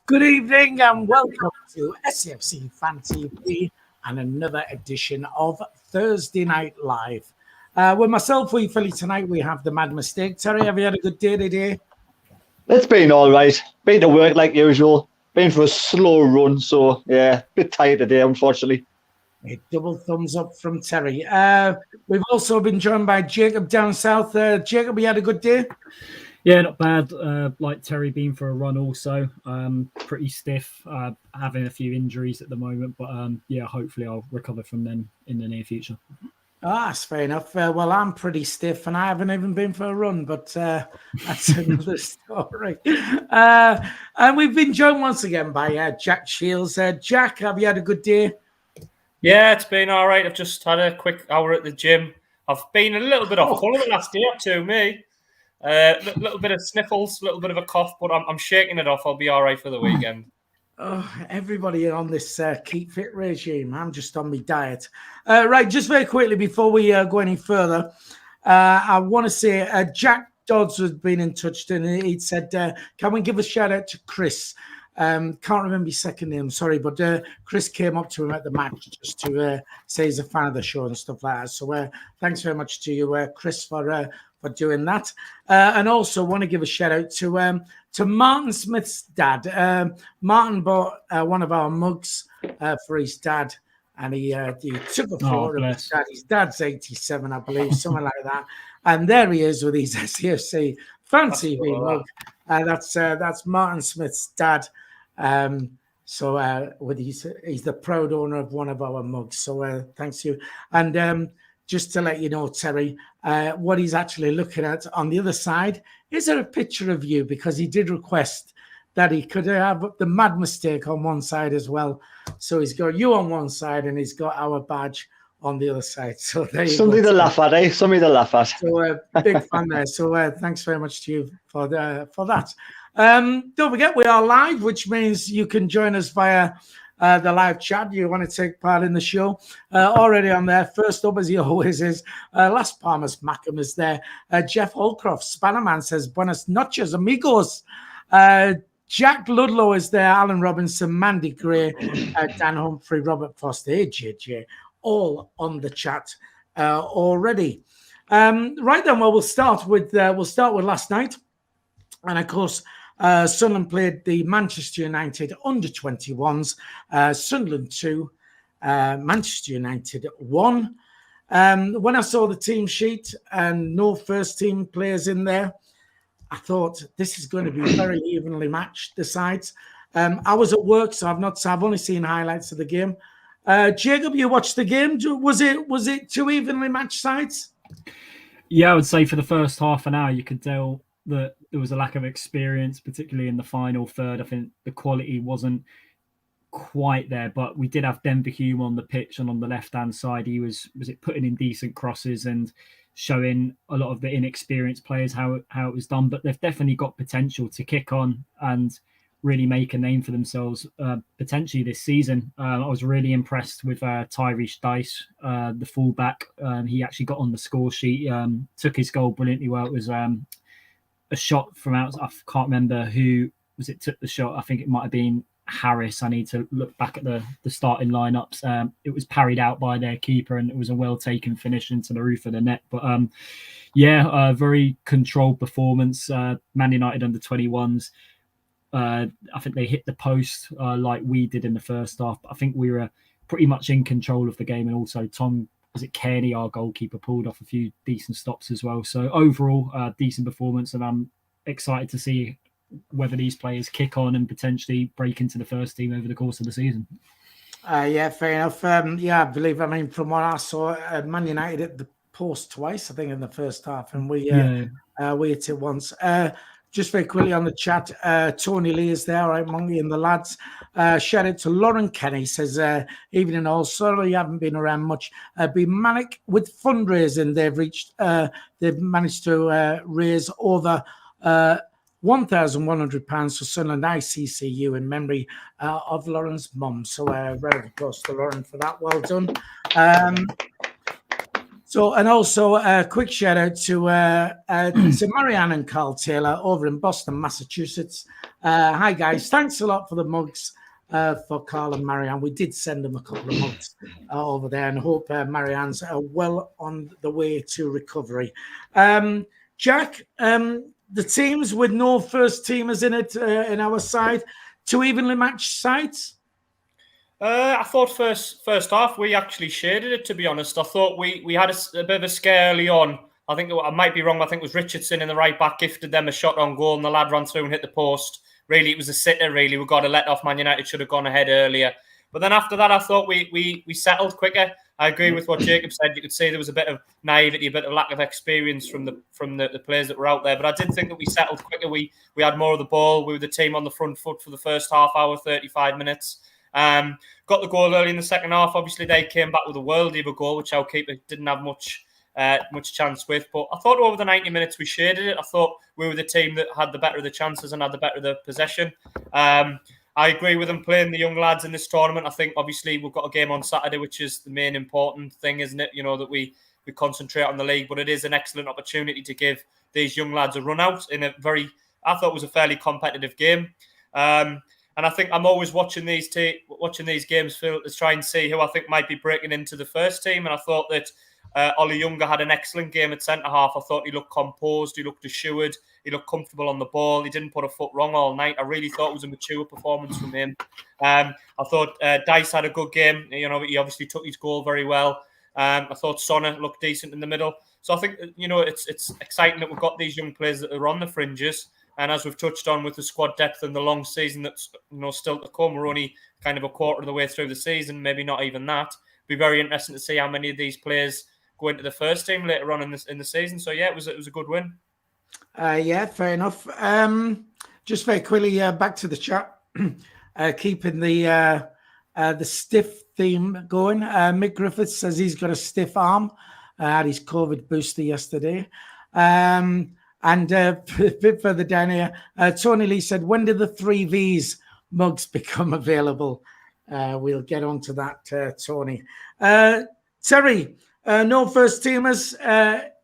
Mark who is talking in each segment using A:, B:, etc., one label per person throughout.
A: Good evening and welcome to SAFC Fan TV and another edition of Thursday Night Live. With myself, we Philly tonight, we have the Mad Mistake. Terry, have you had a good day today?
B: It's been all right. Been to work like usual. Been for a slow run, so yeah, a bit tired today, unfortunately.
A: A double thumbs up from Terry. We've also been joined by Jacob down south. Jacob, you had a good day?
C: Yeah, not bad. Like Terry, been for a run also. Pretty stiff, having a few injuries at the moment, but yeah, hopefully I'll recover from them in the near future.
A: That's fair enough. Well, I'm pretty stiff and I haven't even been for a run, but that's another story. And we've been joined once again by Jack Shields. Jack, have you had a good day?
D: Yeah, it's been all right. I've just had a quick hour at the gym. I've been a little bit off colour the last day or two, me. A little bit of sniffles, a little bit of a cough, but I'm shaking it off. I'll be all right for the weekend.
A: Oh, everybody on this keep fit regime. I'm just on my diet. Right, just very quickly before we go any further, I want to say Jack Dodds has been in touch and he said, can we give a shout out to Chris? Can't remember his second name, sorry, but Chris came up to him at the match just to say he's a fan of the show and stuff like that. So thanks very much to you, Chris, for doing that. And also want to give a shout out to Martin Smith's dad. Martin bought one of our mugs for his dad, and he took a photo of his dad. His dad's 87, I believe, something like that. And there he is with his SAFC Fan TV mug. That's Martin Smith's dad. So he's the proud owner of one of our mugs. So thanks you. And just to let you know, Terry, what he's actually looking at on the other side is there a picture of you, because he did request that he could have the Mad Mistake on one side as well. So he's got you on one side and he's got our badge on the other side. So there you
B: Something
A: go.
B: to laugh at, eh? Something to laugh at.
A: So big fan there. So thanks very much to you for that. Don't forget, we are live, which means you can join us via the live chat. You want to take part in the show. Already on there. First up, as he always is, Las Palmas Macam is there. Jeff Holcroft, Spannerman says, Buenas noches, amigos. Jack Ludlow is there. Alan Robinson, Mandy Gray, Dan Humphrey, Robert Foster, JJ, all on the chat already. Right then, well, we'll start with last night, and of course, Sunderland played the Manchester United under-21s. Sunderland 2, Manchester United 1. When I saw the team sheet and no first-team players in there, I thought this is going to be very evenly matched, the sides. I was at work, so I've only seen highlights of the game. Jacob, you watched the game. Was it two evenly matched sides?
C: Yeah, I would say for the first half an hour, you could tell that there was a lack of experience, particularly in the final third. I think the quality wasn't quite there, but we did have Denver Hume on the pitch, and on the left-hand side, he was putting in decent crosses and showing a lot of the inexperienced players how it was done. But they've definitely got potential to kick on and really make a name for themselves potentially this season. I was really impressed with Tyrese Dice, the fullback. He actually got on the score sheet, took his goal brilliantly well. It was a shot from out. I can't remember who took the shot. I think it might have been Harris. I need to look back at the starting lineups. It was parried out by their keeper, and it was a well taken finish into the roof of the net. But yeah, very controlled performance. Man United under 21s. I think they hit the post like we did in the first half. I think we were pretty much in control of the game, and also Kearney, our goalkeeper, pulled off a few decent stops as well. So overall, decent performance, and I'm excited to see whether these players kick on and potentially break into the first team over the course of the season.
A: Yeah, fair enough. I believe, from what I saw, Man United hit the post twice, I think, in the first half, and we hit it once. Just very quickly on the chat, Tony Lee is there, all right, Monkey and the lads. Shout out to Lauren Kenny, says, evening all, sorry you haven't been around much. Been manic with fundraising. They've managed to raise over £1,100 for Sunderland ICCU in memory of Lauren's mum. So round of applause to Lauren for that. Well done. So, and also a quick shout out to Marianne and Carl Taylor over in Boston, Massachusetts. Hi, guys. Thanks a lot for the mugs for Carl and Marianne. We did send them a couple of mugs over there, and hope Marianne's well on the way to recovery. Jack, the teams with no first teamers in it in our side, 2 evenly matched sides?
D: I thought first half we actually shaded it, to be honest. I thought we had a bit of a scare early on. I think I might be wrong. I think it was Richardson in the right back gifted them a shot on goal, and the lad ran through and hit the post. Really, it was a sitter. Really, we got a let off. Man United should have gone ahead earlier. But then after that, I thought we settled quicker. I agree with what Jacob said. You could say there was a bit of naivety, a bit of lack of experience from the players that were out there. But I did think that we settled quicker. We had more of the ball. We were the team on the front foot for the first half hour, 35 minutes. Got the goal early in the second half. Obviously, they came back with a worldie of a goal, which our keeper didn't have much chance with. But I thought over the 90 minutes we shaded it. I thought we were the team that had the better of the chances and had the better of the possession. I agree with them playing the young lads in this tournament. I think obviously we've got a game on Saturday, which is the main important thing, isn't it? You know, that we concentrate on the league, but it is an excellent opportunity to give these young lads a run out in a I thought it was a fairly competitive game. And I think I'm always watching these games, Phil, to try and see who I think might be breaking into the first team. And I thought that Ollie Younger had an excellent game at centre-half. I thought he looked composed, he looked assured, he looked comfortable on the ball. He didn't put a foot wrong all night. I really thought it was a mature performance from him. I thought Dice had a good game. You know, he obviously took his goal very well. I thought Sonner looked decent in the middle. So I think, you know, it's exciting that we've got these young players that are on the fringes. And as we've touched on with the squad depth and the long season that's, you know, still to come, we're only kind of a quarter of the way through the season, maybe not even that. It'll be very interesting to see how many of these players go into the first team later on in the season. So yeah, it was a good win.
A: Yeah, fair enough. Just very quickly, back to the chat, keeping the stiff theme going. Mick Griffiths says he's got a stiff arm. Had his COVID booster yesterday. And a bit further down here, Tony Lee said, when did the 3Vs mugs become available? We'll get on to that, Tony. Terry, no first teamers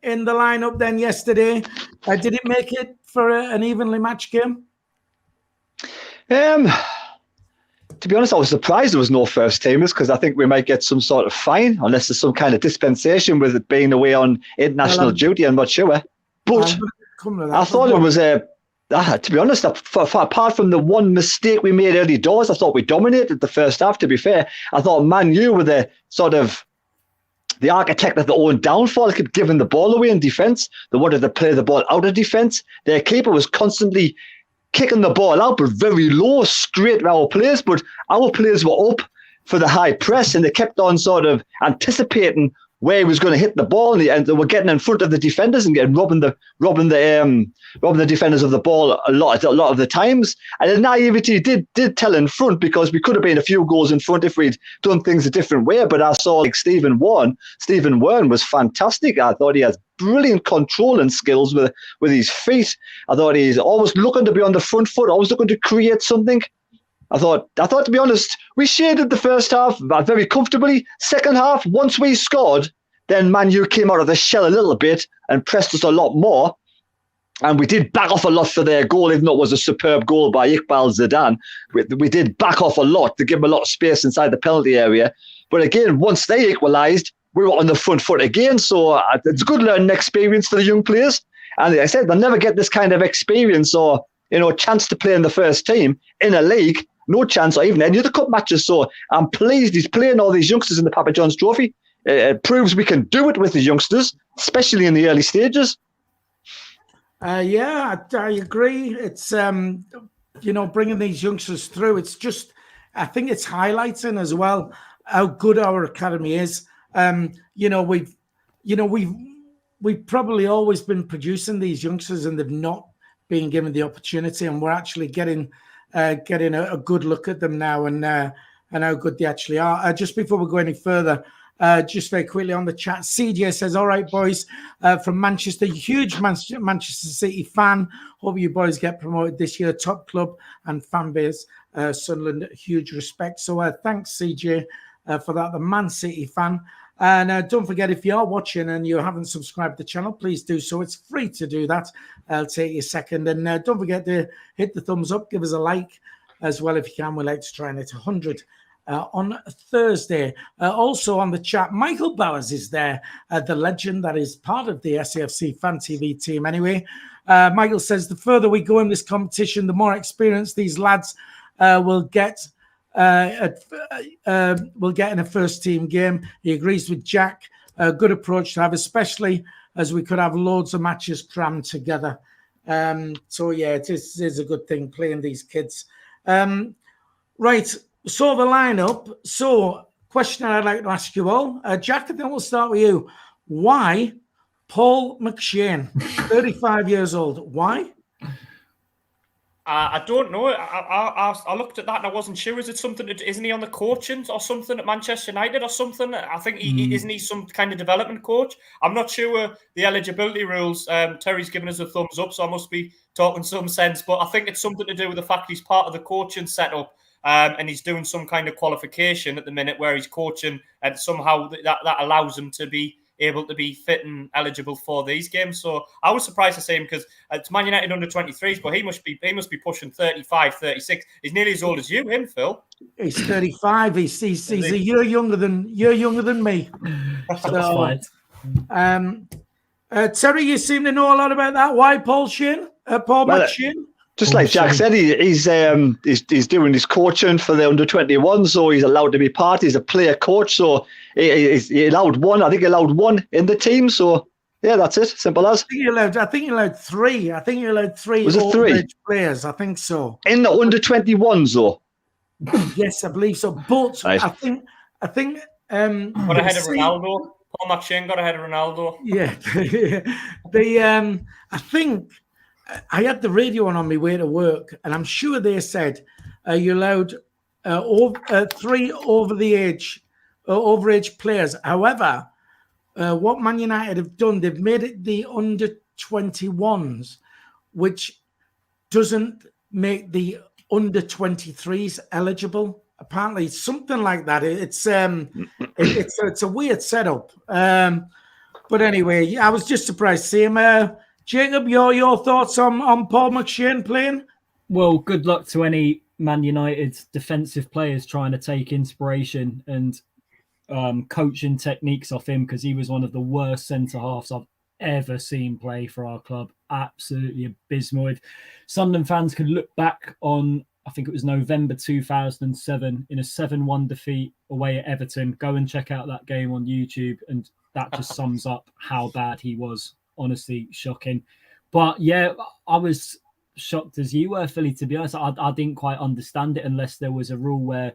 A: in the lineup then yesterday. Did it make it for an evenly matched game?
B: To be honest, I was surprised there was no first teamers because I think we might get some sort of fine unless there's some kind of dispensation with it being away on international duty. I'm not sure. But I thought it was to be honest, apart from the one mistake we made early doors, I thought we dominated the first half, to be fair. I thought Man U were the sort of the architect of their own downfall. They kept giving the ball away in defence. They wanted to play the ball out of defence. Their keeper was constantly kicking the ball out, but very low, straight to our players. But our players were up for the high press, and they kept on sort of anticipating where he was going to hit the ball, and they were getting in front of the defenders and getting robbing the defenders of the ball a lot of the times. And the naivety did tell in front, because we could have been a few goals in front if we'd done things a different way. But I saw like Stephen Warren was fantastic. I thought he has brilliant controlling skills with his feet. I thought he's always looking to be on the front foot, always looking to create something. I thought, to be honest, we shaded the first half very comfortably. Second half, once we scored, then Man U came out of the shell a little bit and pressed us a lot more. And we did back off a lot for their goal, even though it was a superb goal by Iqbal Zidane. We did back off a lot to give them a lot of space inside the penalty area. But again, once they equalised, we were on the front foot again. So it's a good learning experience for the young players. And like I said, they'll never get this kind of experience or, chance to play in the first team in a league. No chance, or even any other cup matches. So I'm pleased he's playing all these youngsters in the Papa John's Trophy. It proves we can do it with the youngsters, especially in the early stages.
A: Yeah, I agree. It's, bringing these youngsters through. It's just, I think it's highlighting as well how good our academy is. We've probably always been producing these youngsters and they've not been given the opportunity, and we're actually getting a good look at them now and how good they actually are. Just before we go any further, just very quickly on the chat, CJ says, all right, boys, from Manchester, huge Manchester City fan. Hope you boys get promoted this year. Top club and fan base. Sunderland, huge respect. So thanks, CJ, for that. The Man City fan. And don't forget, if you are watching and you haven't subscribed to the channel, please do so. It's free to do that. I'll take you a second. And don't forget to hit the thumbs up, give us a like as well if you can. We'd like to try and hit 100 on Thursday. Also on the chat, Michael Bowers is there, the legend that is part of the SAFC Fan TV team anyway. Michael says, the further we go in this competition, the more experience these lads will get in a first team game. He agrees with Jack. A good approach to have, especially as we could have loads of matches crammed together. So yeah, it is a good thing playing these kids. Right, so the lineup. So question I'd like to ask you all, Jack, and then we'll start with you. Why Paul McShane, 35 years old? Why?
D: I don't know. I looked at that and I wasn't sure. Is it something? Isn't he on the coaching or something at Manchester United or something? I think isn't he some kind of development coach? I'm not sure the eligibility rules. Terry's given us a thumbs up, so I must be talking some sense. But I think it's something to do with the fact he's part of the coaching setup, and he's doing some kind of qualification at the minute where he's coaching, and somehow that allows him to be able to be fit and eligible for these games. So I was surprised to see him because it's Man United under 23s, but he must be pushing 35, 36. He's nearly as old as you, him, Phil.
A: He's 35. He's a year younger than me. So, Terry, you seem to know a lot about that. Why Paul McShane?
B: Just like Jack said, he's doing his coaching for the under 21, so he's allowed to be part. He's a player coach, so he allowed one. I think he allowed one in the team. So yeah, that's it. Simple as.
A: I think he allowed three.
B: Was it three
A: players? I think so.
B: In the under 21s, though.
A: Yes, I believe so. But right. I think.
D: Got ahead of Ronaldo. Paul McShane got ahead of Ronaldo.
A: Yeah, I think. I had the radio on my way to work, and I'm sure they said you allowed three overage players. However, what Man United have done, they've made it the under 21s, which doesn't make the under 23s eligible. Apparently, something like that. It's a weird setup. But anyway, I was just surprised to see him. Jacob, your thoughts on Paul McShane playing?
C: Well, good luck to any Man United defensive players trying to take inspiration and coaching techniques off him, because he was one of the worst centre-halves I've ever seen play for our club. Absolutely abysmal. If Sunderland fans could look back on, I think it was November 2007, in a 7-1 defeat away at Everton, go and check out that game on YouTube, and that just sums up how bad he was. Honestly, shocking. But yeah, I was shocked as you were, Philly, to be honest. I didn't quite understand it unless there was a rule where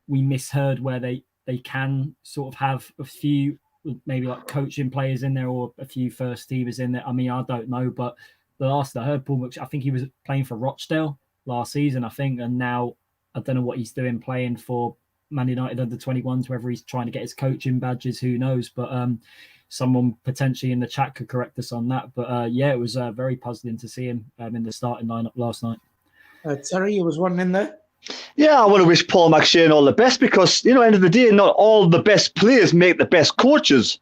C: we misheard, where they can sort of have a few maybe like coaching players in there or a few first teamers in there. I mean, I don't know, but the last I heard, Paul McShane, I think he was playing for Rochdale last season, I think, and now I don't know what he's doing playing for Man United under 21s, whether he's trying to get his coaching badges, who knows. But someone potentially in the chat could correct us on that. But yeah, it was very puzzling to see him in the starting lineup last night.
A: Terry, you was one in there?
B: Yeah, I want to wish Paul McShane all the best, because, end of the day, not all the best players make the best coaches.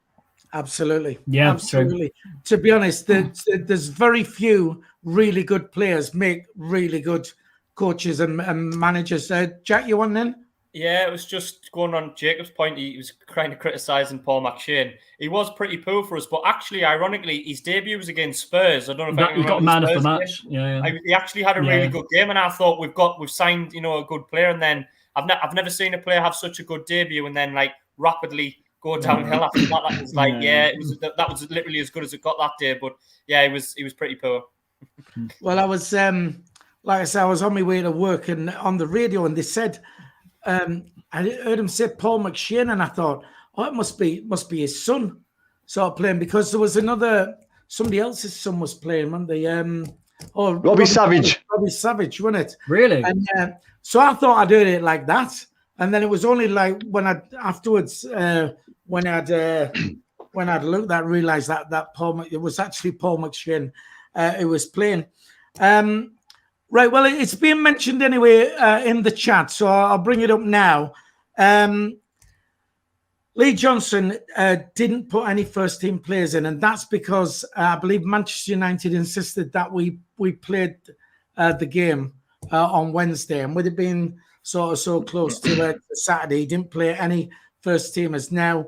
A: Absolutely.
C: Yeah,
A: absolutely. True. To be honest, there's very few really good players make really good coaches and managers. Jack, you want in?
D: Yeah, it was just going on Jacob's point. He was kind of criticising Paul McShane. He was pretty poor for us, but actually, ironically, his debut was against Spurs. I don't know if
C: he got man of the match. Yeah.
D: He actually had a really good game, and I thought we've signed a good player. And then I've never seen a player have such a good debut and then like rapidly go downhill after that. That was like that was literally as good as it got that day. But yeah, he was pretty poor.
A: Well, I was like I said, I was on my way to work and on the radio, and they said. I heard him say Paul McShane, and I thought, oh, it must be his son sort of playing, because there was somebody else's son was playing, weren't they?
B: Robbie Savage.
A: Robbie Savage, wasn't it?
C: Really?
A: And so I thought I'd heard it like that, and then it was only like when I'd looked at, realised that it was actually Paul McShane who was playing. Right, well, it's being mentioned anyway in the chat, so I'll bring it up now. Lee Johnson didn't put any first-team players in, and that's because I believe Manchester United insisted that we played the game on Wednesday, and with it being sort of so close to Saturday, he didn't play any first-teamers. Now,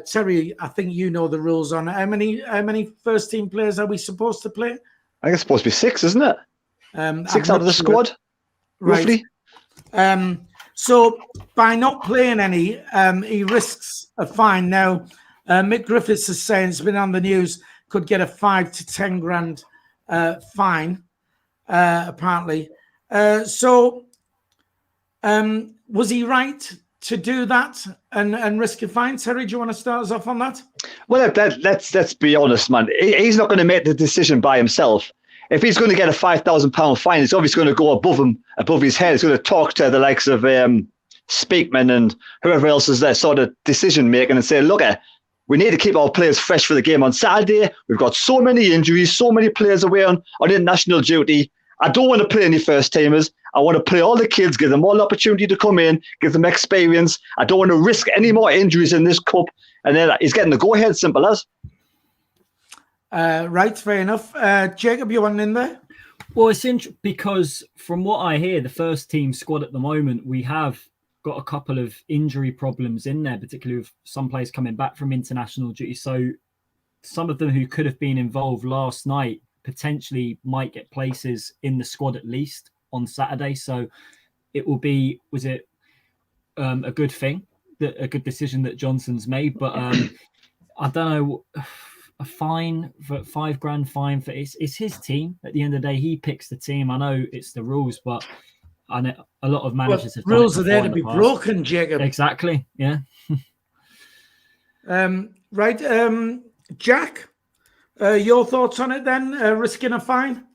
A: Terry, I think you know the rules on how many first-team players are we supposed to play?
B: I think it's supposed to be 6, isn't it? 6 out of the squad, roughly.
A: Right. So by not playing any, he risks a fine. Now, Mick Griffiths is saying, it's been on the news, could get a 5 to 10 grand fine, apparently. So was he right to do that and risk a fine? Terry, do you want to start us off on that?
B: Well, let's be honest, man. He's not going to make the decision by himself. If he's going to get a £5,000 fine, it's obviously going to go above his head. He's going to talk to the likes of Speakman and whoever else is there sort of decision making and say, look, we need to keep our players fresh for the game on Saturday. We've got so many injuries, so many players away on international duty. I don't want to play any first teamers. I want to play all the kids, give them all the opportunity to come in, give them experience. I don't want to risk any more injuries in this cup. And then he's getting the go-ahead, simple as.
A: Right, fair enough. Jacob, you want in there?
C: Well, it's interesting because from what I hear, the first team squad at the moment, we have got a couple of injury problems in there, particularly with some players coming back from international duty. So some of them who could have been involved last night potentially might get places in the squad at least on Saturday. So it will be, was it a good thing, a good decision that Johnson's made? But I don't know, a fine for $5 grand fine for it's his team. At the end of the day, he picks the team. I know it's the rules, but I know a lot of managers have
A: rules are there to be broken, Jacob.
C: Exactly. Yeah.
A: Right. Jack, your thoughts on it then? Risking a fine?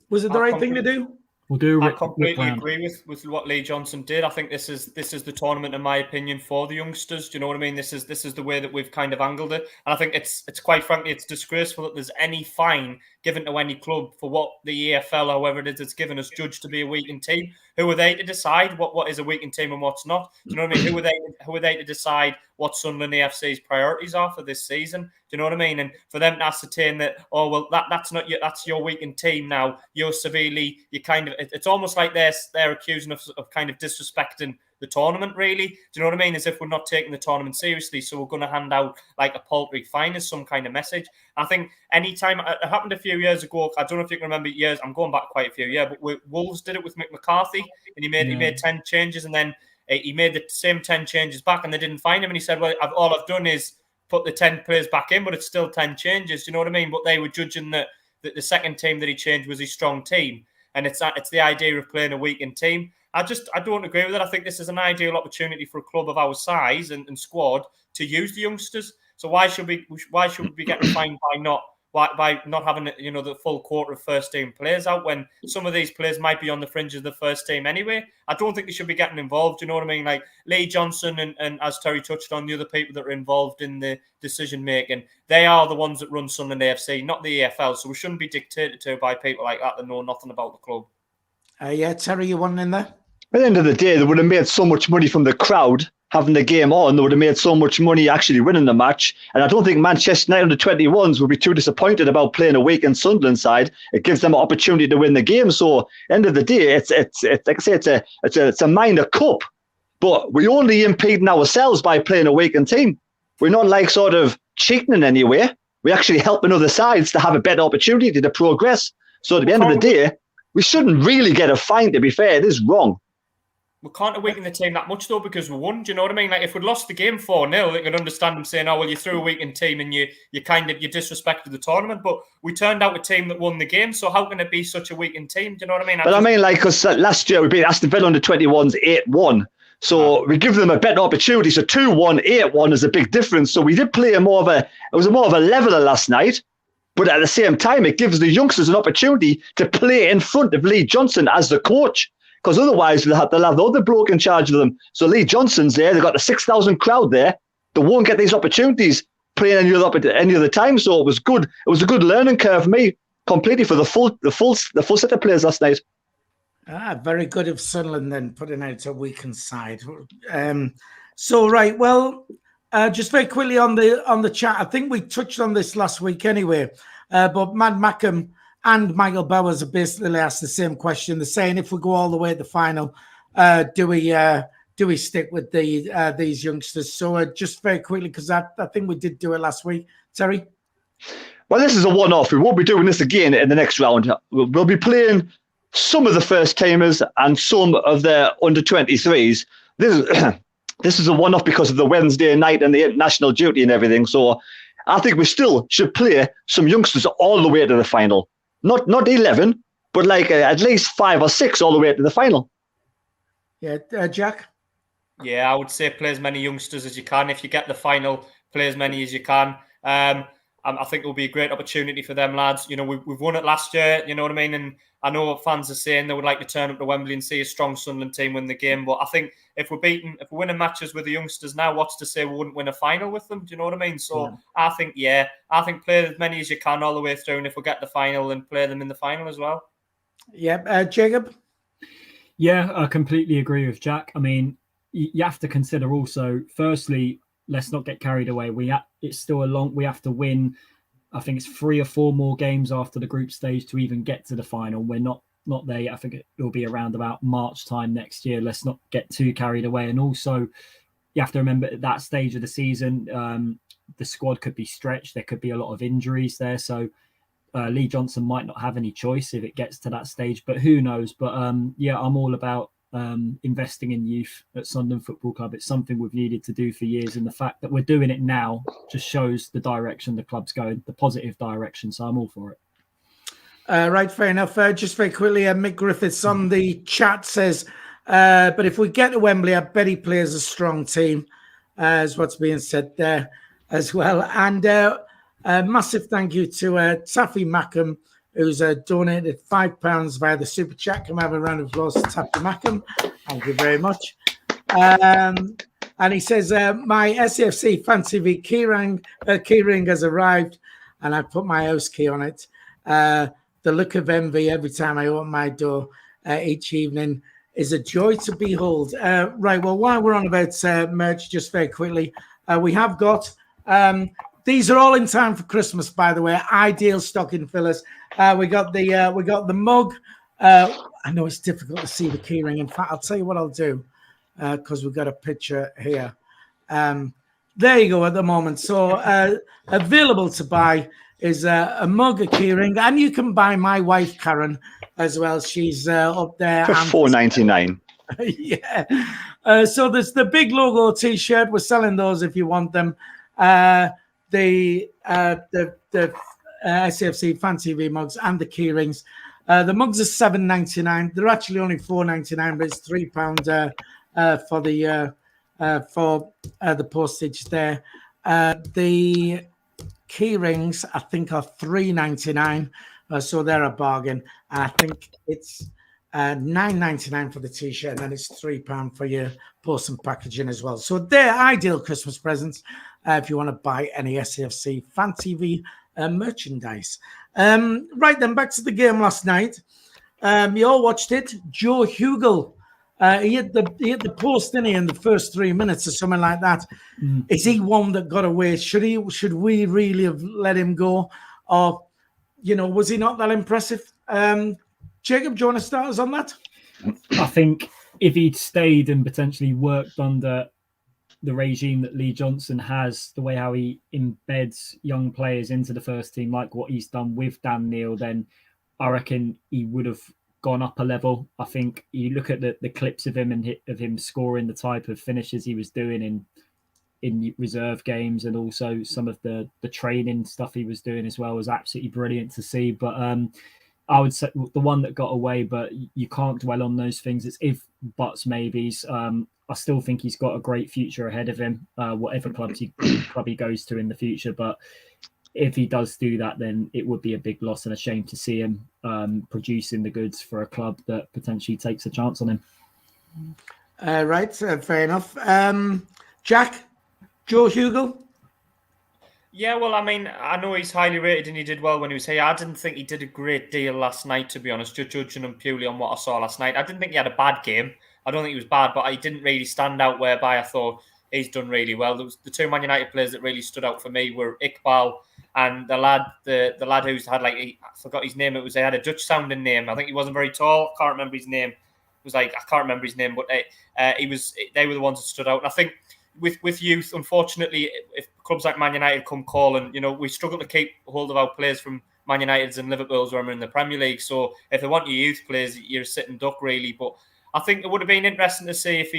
A: Was it the right thing to do?
D: I completely agree with what Lee Johnson did. I think this is the tournament, in my opinion, for the youngsters. Do you know what I mean? This is the way that we've kind of angled it, and I think it's quite frankly, it's disgraceful that there's any fine given to any club for what the EFL, however it is, it's given us judged to be a weakened team. Who are they to decide what is a weakened team and what's not? Do you know what I mean? Who are they to decide what Sunderland AFC's priorities are for this season? Do you know what I mean? And for them to ascertain that, oh well, that's your weakened team now. You're severely, it's almost like they're accusing us of kind of disrespecting the tournament, really. Do you know what I mean? As if we're not taking the tournament seriously, so we're going to hand out like a paltry fine as some kind of message. I think anytime it happened a few years ago, I don't know if you can remember years. I'm going back quite a few years, but Wolves did it with McCarthy, and he made 10 changes, and then he made the same 10 changes back, and they didn't fine him. And he said, "Well, all I've done is put the 10 players back in, but it's still 10 changes." Do you know what I mean? But they were judging that the second team that he changed was his strong team, and it's the idea of playing a weakened team. I don't agree with it. I think this is an ideal opportunity for a club of our size and squad to use the youngsters. So why should we be getting fined by not having the full quarter of first team players out when some of these players might be on the fringe of the first team anyway? I don't think they should be getting involved. You know what I mean? Like Lee Johnson and as Terry touched on, the other people that are involved in the decision making, they are the ones that run Sunderland AFC, not the EFL. So we shouldn't be dictated to by people like that know nothing about the club.
A: Yeah, Terry, you want in there?
B: At the end of the day, they would have made so much money from the crowd having the game on. They would have made so much money actually winning the match. And I don't think Manchester United U21s would be too disappointed about playing a weakened Sunderland side. It gives them an opportunity to win the game. So, end of the day, it's like I say, it's a minor cup. But we only impeding ourselves by playing a weakened team. We're not like sort of cheating in any way. We're actually helping other sides to have a better opportunity to progress. So at the end of the day, we shouldn't really get a fine, to be fair. It is wrong.
D: We can't weaken the team that much, though, because we won. Do you know what I mean? Like, if we'd lost the game 4-0, I could understand them saying, oh, well, you threw a weakened team and you disrespected the tournament. But we turned out a team that won the game, so how can it be such a weakened team? Do you know what I mean?
B: I mean, like, because last year we beat Aston Villa U21s 8-1. So we give them a better opportunity. So 2-1, 8-1 is a big difference. So we did play it was more of a leveler last night. But at the same time, it gives the youngsters an opportunity to play in front of Lee Johnson as the coach. Because otherwise, they'll have the other bloke in charge of them. So Lee Johnson's there. They've got the 6,000 crowd there. They won't get these opportunities playing any other time. So it was good. It was a good learning curve for me, completely for the full set of players last night.
A: Very good of Sunderland then putting out a weakened side. So right, well, Just very quickly on the chat, I think we touched on this last week anyway, but Matt Mackham and Michael Bowers have basically asked the same question. They're saying if we go all the way to the final, do we stick with these youngsters? So just very quickly, because I think we did do it last week. Terry?
B: Well, this is a one-off. We won't be doing this again in the next round. We'll be playing some of the first-timers and some of the under-23s. This is a one-off because of the Wednesday night and the international duty and everything. So I think we still should play some youngsters all the way to the final. Not 11, but like at least 5 or 6 all the way to the final.
A: Yeah, Jack?
D: Yeah, I would say play as many youngsters as you can. If you get the final, play as many as you can. I think it will be a great opportunity for them lads. You know, we've won it last year, you know what I mean? And I know what fans are saying they would like to turn up to Wembley and see a strong Sunderland team win the game. But I think if we're winning matches with the youngsters now, what's to say we wouldn't win a final with them? Do you know what I mean? So I think play as many as you can all the way through. And if we get the final, and play them in the final as well.
A: Yeah, Jacob?
C: Yeah, I completely agree with Jack. I mean, you have to consider also, firstly, let's not get carried away. It's still we have to win. I think it's 3 or 4 more games after the group stage to even get to the final. We're not there yet. I think it'll be around about March time next year. Let's not get too carried away. And also, you have to remember at that stage of the season, the squad could be stretched. There could be a lot of injuries there. So Lee Johnson might not have any choice if it gets to that stage, but who knows? But I'm all about investing in youth at Sunderland Football Club. It's something we've needed to do for years, and the fact that we're doing it now just shows the direction the club's going, the positive direction. So I'm all for it.
A: Right, fair enough. Just very quickly, Mick Griffiths on the chat says, but if we get to Wembley, I bet he plays a strong team, is what's being said there as well. And a massive thank you to Taffy Mackham, who's donated £5 via the Super Chat. Can we have a round of applause to Taffy Mackham? Thank you very much. And he says, my SAFC Fan TV keyring has arrived, and I put my house key on it. The look of envy every time I open my door each evening is a joy to behold. Right, well, while we're on about merch, just very quickly, we have got... these are all in time for Christmas, by the way. Ideal stocking fillers. We got the mug. I know it's difficult to see the keyring. In fact, I'll tell you what I'll do, because we've got a picture here. There you go at the moment. So available to buy is a mug, a keyring, and you can buy my wife Karen as well. She's up there
B: for $4.99.
A: Yeah. So there's the big logo T-shirt. We're selling those if you want them. The SAFC Fan TV mugs and the keyrings. The mugs are $7.99. They're actually only $4.99, but it's £3 for the postage there. The keyrings, I think, are $3.99, so they're a bargain. And I think it's $9.99 for the t-shirt, and then it's £3 for your post and packaging as well. So they're ideal Christmas presents if you want to buy any SAFC Fan TV merchandise. Right then, back to the game last night. You all watched it. Joe Hugill, he hit the post, didn't he, in the first 3 minutes or something like that. Is he one that got away? Should we really have let him go, or was he not that impressive? Jacob, do you want to start us on that?
C: I think if he'd stayed and potentially worked under the regime that Lee Johnson has, the way how he embeds young players into the first team, like what he's done with Dan Neil, then I reckon he would have gone up a level. I think you look at the clips of him and of him scoring the type of finishes he was doing in reserve games, and also some of the training stuff he was doing as well was absolutely brilliant to see. But I would say the one that got away, but you can't dwell on those things. It's if, buts, maybes. I still think he's got a great future ahead of him, whatever club he goes to in the future. But if he does do that, then it would be a big loss and a shame to see him producing the goods for a club that potentially takes a chance on him.
A: Right, fair enough. Jack, Joe Hugill?
D: Yeah, well, I mean, I know he's highly rated and he did well when he was here. I didn't think he did a great deal last night, to be honest, just judging him purely on what I saw last night. I didn't think he had a bad game. I don't think he was bad, but he didn't really stand out, whereby I thought he's done really well. There was the two Man United players that really stood out for me were Iqbal and the lad who's had I forgot his name. He had a Dutch sounding name. I think he wasn't very tall. Can't remember his name. I can't remember his name, but they were the ones that stood out. And I think with youth, unfortunately, if clubs like Man United come calling, we struggle to keep hold of our players from Man United's and Liverpool's when we're in the Premier League. So if they want your youth players, you're a sitting duck really. But I think it would have been interesting to see if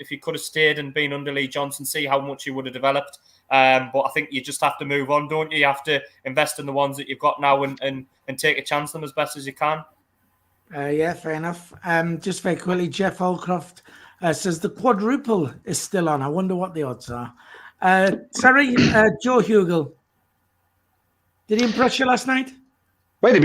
D: he could have stayed and been under Lee Johnson, see how much he would have developed. But I think you just have to move on, don't you? You have to invest in the ones that you've got now and take a chance on them as best as you can.
A: Yeah, fair enough. Just very quickly, Jeff Holcroft says the quadruple is still on. I wonder what the odds are. Sorry, Joe Hugill. Did he impress you last night?
B: Well, to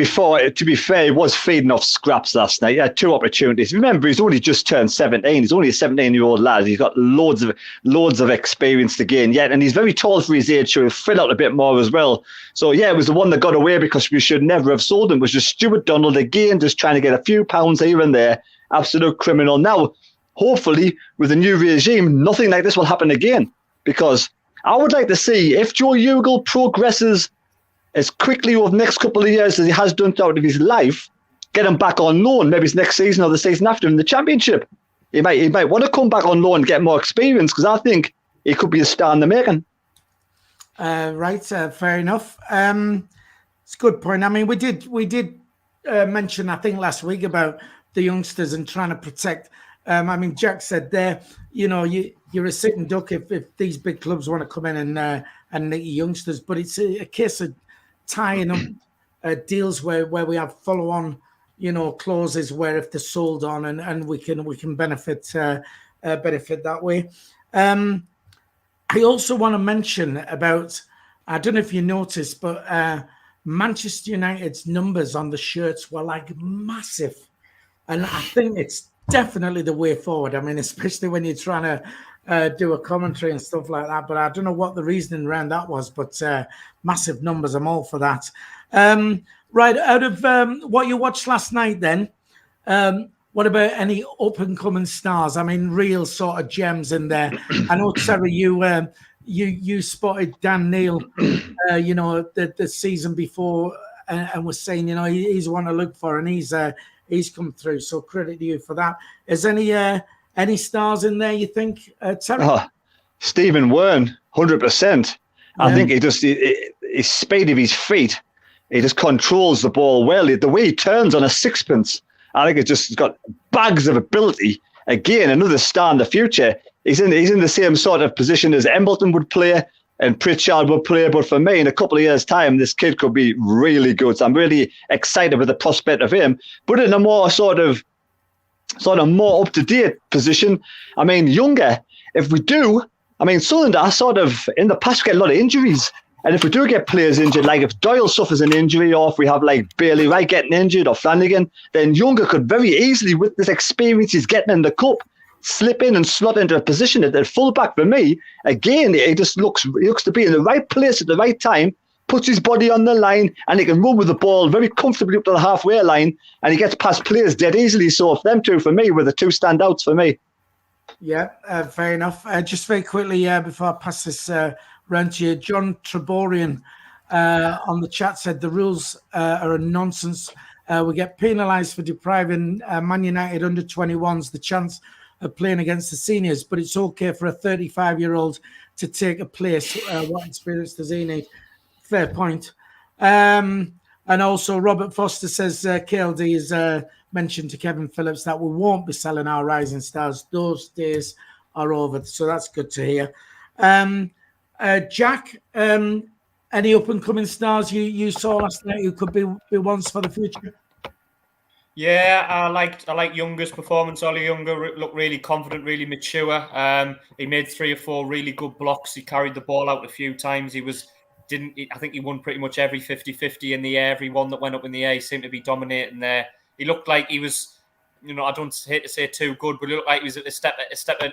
B: be fair, he was feeding off scraps last night. He had 2 opportunities. Remember, he's only just turned 17. He's only a 17-year-old lad. He's got loads of experience to gain yet, and he's very tall for his age, so he'll fill out a bit more as well. So, yeah, it was the one that got away because we should never have sold him. It was just Stuart Donald again, just trying to get a few pounds here and there. Absolute criminal. Now, hopefully, with the new regime, nothing like this will happen again, because I would like to see if Joe Hugill progresses as quickly over the next couple of years as he has done throughout his life, get him back on loan, maybe it's next season or the season after in the Championship. He might want to come back on loan and get more experience, because I think he could be a star in the making.
A: Right, fair enough. It's a good point. I mean, we did mention, I think, last week about the youngsters and trying to protect. I mean, Jack said there, you're a sitting duck if these big clubs want to come in and nick youngsters, but it's a case of tying up deals where we have follow-on, clauses where if they're sold on and we can benefit that way. I also want to mention about, I don't know if you noticed, but Manchester United's numbers on the shirts were massive, and I think it's definitely the way forward. I mean, especially when you're trying to do a commentary and stuff like that. But I don't know what the reasoning around that was, but massive numbers. I'm all for that. Right, out of what you watched last night then, what about any up-and-coming stars? I mean, real sort of gems in there. I know, Terry, you spotted Dan Neil, the season before and was saying, he's one to look for, and he's come through. So credit to you for that. Is any stars in there, you think, Terry?
B: Oh, Stephen Wern, 100%. I think his speed of his feet, he just controls the ball well. The way he turns on a sixpence, I think it's got bags of ability. Again, another star in the future. He's in the same sort of position as Embleton would play and Pritchard would play. But for me, in a couple of years' time, this kid could be really good. So I'm really excited with the prospect of him. But in a more sort of more up-to-date position, I mean, younger, if we do, I mean, Sunderland are in the past, we get a lot of injuries. And if we do get players injured, like if Doyle suffers an injury, or if we have Bailey Wright getting injured or Flanagan, then Younger could very easily, with this experience he's getting in the cup, slip in and slot into a position at fullback. For me, again, he looks to be in the right place at the right time, puts his body on the line, and he can run with the ball very comfortably up to the halfway line, and he gets past players dead easily. So if them two, for me, were the two standouts for me.
A: Yeah, fair enough. Just very quickly, before I pass this round to you, John Treborian on the chat said the rules are a nonsense. We get penalised for depriving Man United under 21s the chance of playing against the seniors, but it's okay for a 35-year-old to take a place. What experience does he need? Fair point. And also Robert Foster says KLD has mentioned to Kevin Phillips that we won't be selling our rising stars. Those days are over. So that's good to hear. Jack, any up-and-coming stars you saw last night who could be ones for the future?
D: Yeah, I like Younger's performance. Ollie Younger looked really confident, really mature. He made 3 or 4 really good blocks. He carried the ball out a few times. I think he won pretty much every 50-50 in the air. Every one that went up in the air, he seemed to be dominating there. He looked like he was, I don't hate to say too good, but he looked like he was a step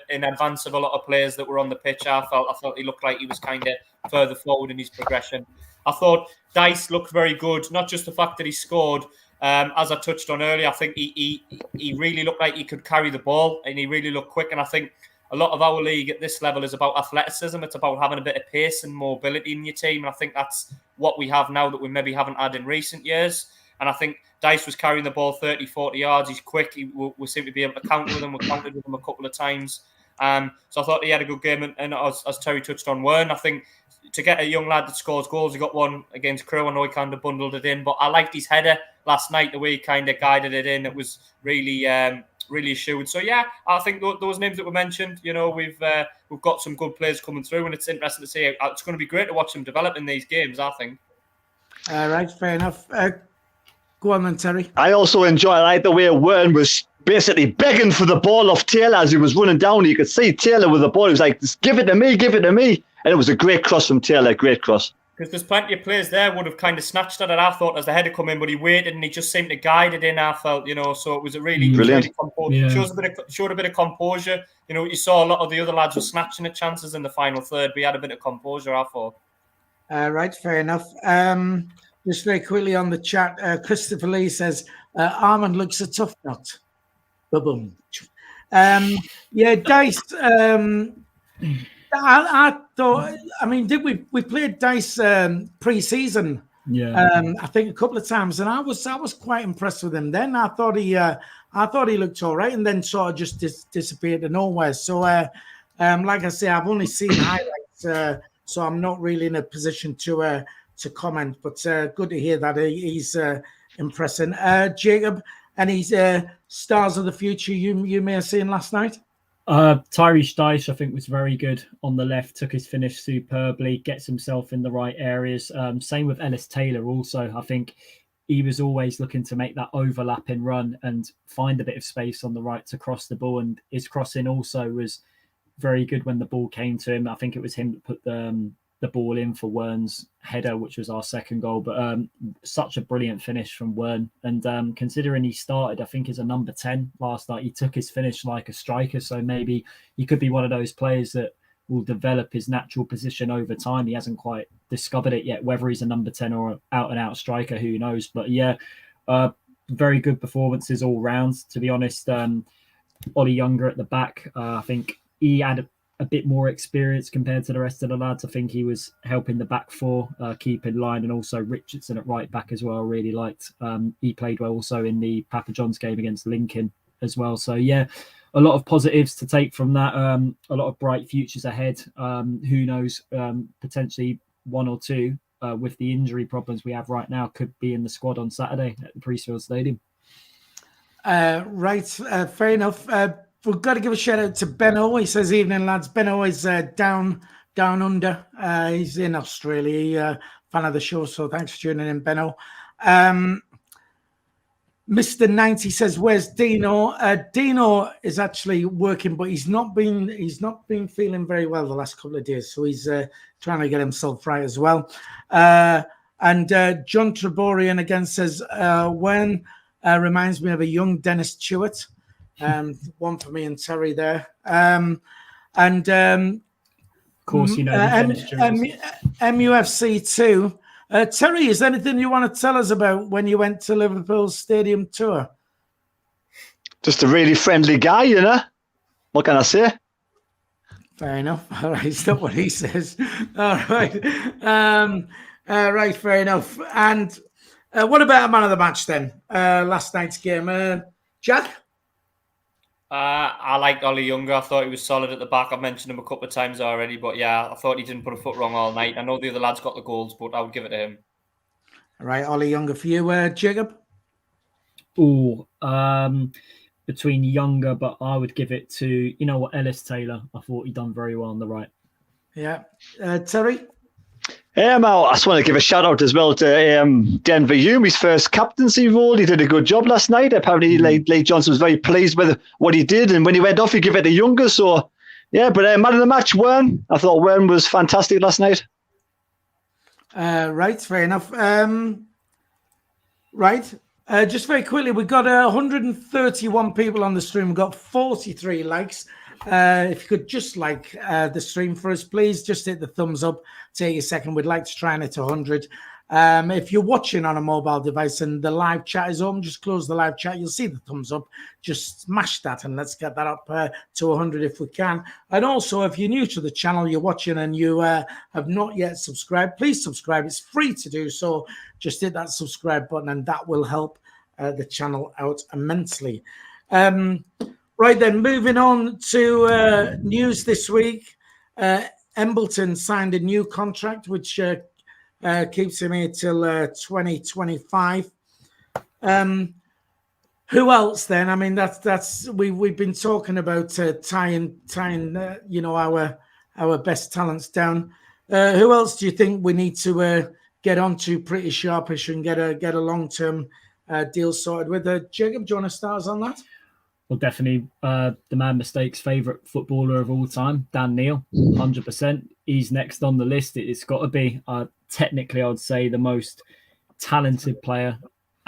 D: in advance of a lot of players that were on the pitch. I felt he looked like he was kind of further forward in his progression. I thought Dice looked very good. Not just the fact that he scored, as I touched on earlier, I think he really looked like he could carry the ball and he really looked quick. And I think a lot of our league at this level is about athleticism. It's about having a bit of pace and mobility in your team. And I think that's what we have now that we maybe haven't had in recent years. And I think Dice was carrying the ball 30, 40 yards. He's quick. We seem to be able to counter with him. We countered with him a couple of times. So I thought he had a good game. And as Terry touched on, Wern, I think to get a young lad that scores goals, he got one against Crewe. I know he kind of bundled it in. But I liked his header last night, the way he kind of guided it in. It was really assured. So, yeah, I think those names that were mentioned, you know, we've got some good players coming through. And it's interesting to see. It's going to be great to watch them develop in these games, I think.
A: All right, fair enough. Go on then, Terry.
B: I also like the way Wern was basically begging for the ball off Taylor as he was running down. You could see Taylor with the ball. He was like, just give it to me, give it to me. And it was a great cross from Taylor, great cross.
D: Because there's plenty of players there would have kind of snatched at it, I thought, as the header come in, but he waited and he just seemed to guide it in, I felt, you know, so it was a really
B: brilliant.
D: Really showed a bit of composure. You know, you saw a lot of the other lads were snatching at chances in the final third, but he had a bit of composure, I thought.
A: Right, fair enough. Just very quickly on the chat, Christopher Lee says, Armand looks a tough nut. Ba-boom. Yeah, Dice, I thought, I mean, we played Dice pre-season?
C: Yeah.
A: I think a couple of times, and I was quite impressed with him then. I thought he looked all right, and then sort of just disappeared to nowhere. So, like I say, I've only seen highlights, so I'm not really in a position to comment. But good to hear that he's impressing. Jacob, any stars of the future you may have seen last night?
C: Tyrese Dice, I think, was very good on the left, took his finish superbly, gets himself in the right areas. Same with Ellis Taylor also. I think he was always looking to make that overlapping run and find a bit of space on the right to cross the ball. And his crossing also was very good when the ball came to him. I think it was him that put the ball in for Wern's header, which was our second goal. But such a brilliant finish from Wern. And considering he started, I think, as a number 10 last night, he took his finish like a striker. So maybe he could be one of those players that will develop his natural position over time. He hasn't quite discovered it yet, whether he's a number 10 or an out-and-out striker, who knows. But yeah, very good performances all round, to be honest. Ollie Youngster at the back, I think he had a bit more experience compared to the rest of the lads. I think he was helping the back four keep in line, and also Richardson at right back as well. I really liked. He played well also in the Papa John's game against Lincoln as well. So yeah, a lot of positives to take from that. A lot of bright futures ahead. Who knows? Potentially one or two with the injury problems we have right now could be in the squad on Saturday at the Priestfield Stadium.
A: Right, fair enough. We've got to give a shout out to Benno. He says, evening, lads. Benno is down under. He's in Australia. Fan of the show, so thanks for tuning in, Benno. Mr. 90 says, where's Dino? Dino is actually working, but he's not been feeling very well the last couple of days, so he's trying to get himself right as well. And John Treborian again says, when reminds me of a young Dennis Stewart. One for me and Terry there. And
C: of course, you know,
A: MUFC 2. Terry, is there anything you want to tell us about when you went to Liverpool's stadium tour?
B: Just a really friendly guy, you know. What can I say?
A: Fair enough. All right, it's not what he says. All right. Right, fair enough. And what about a man of the match then? Last night's game. Jack?
D: I liked Ollie Youngster. I thought he was solid at the back. I've mentioned him a couple of times already, but yeah, I thought he didn't put a foot wrong all night. I know the other lads got the goals, but I would give it to him.
A: All right, Ollie Youngster for you, Jacob?
C: Between Youngster, but I would give it to, you know what, Ellis Taylor. I thought he done very well on the right.
A: Yeah. Terry?
B: I just want to give a shout out as well to Denver Hume, his first captaincy role. He did a good job last night. Apparently, Lee Johnson was very pleased with what he did, and when he went off, he gave it to Youngster. So, yeah, but man of the match, Wern. I thought Wern was fantastic last night.
A: Right, fair enough. Right, just very quickly, we've got 131 people on the stream. We've got 43 likes. If you could just like the stream for us, please just hit the thumbs up. Take a second. We'd like to try and hit 100. If you're watching on a mobile device and the live chat is open, just close the live chat. You'll see the thumbs up. Just smash that and let's get that up to 100 if we can. And also, if you're new to the channel, you're watching and you have not yet subscribed, please subscribe. It's free to do so. Just hit that subscribe button and that will help the channel out immensely. Right then, moving on to news this week. Embleton signed a new contract, which keeps him here till 2025. Who else then? I mean, that's we've been talking about tying our best talents down. Who else do you think we need to get onto pretty sharpish and get a long-term deal sorted with? Jacob, do you want to start us on that?
C: Well, definitely the Man Mistake's favourite footballer of all time, Dan Neil, 100%. He's next on the list. It's got to be, technically, I would say, the most talented player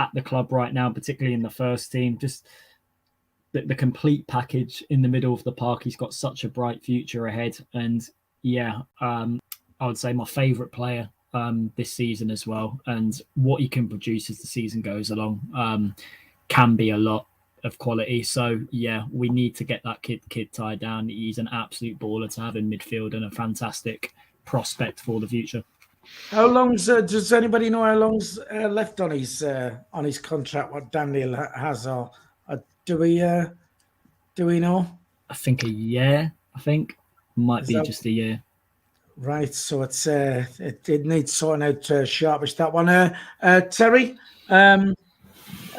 C: at the club right now, particularly in the first team. Just the complete package in the middle of the park. He's got such a bright future ahead. And, yeah, I would say my favourite player this season as well. And what he can produce as the season goes along can be a lot of quality. So yeah, we need to get that kid tied down. He's an absolute baller to have in midfield and a fantastic prospect for the future.
A: How long's does anybody know how long's left on his contract? What Dan Neil has, or do we know?
C: I think a year. I think might be just a year.
A: Right. So it's it needs sorting out sharpish, that one. Terry.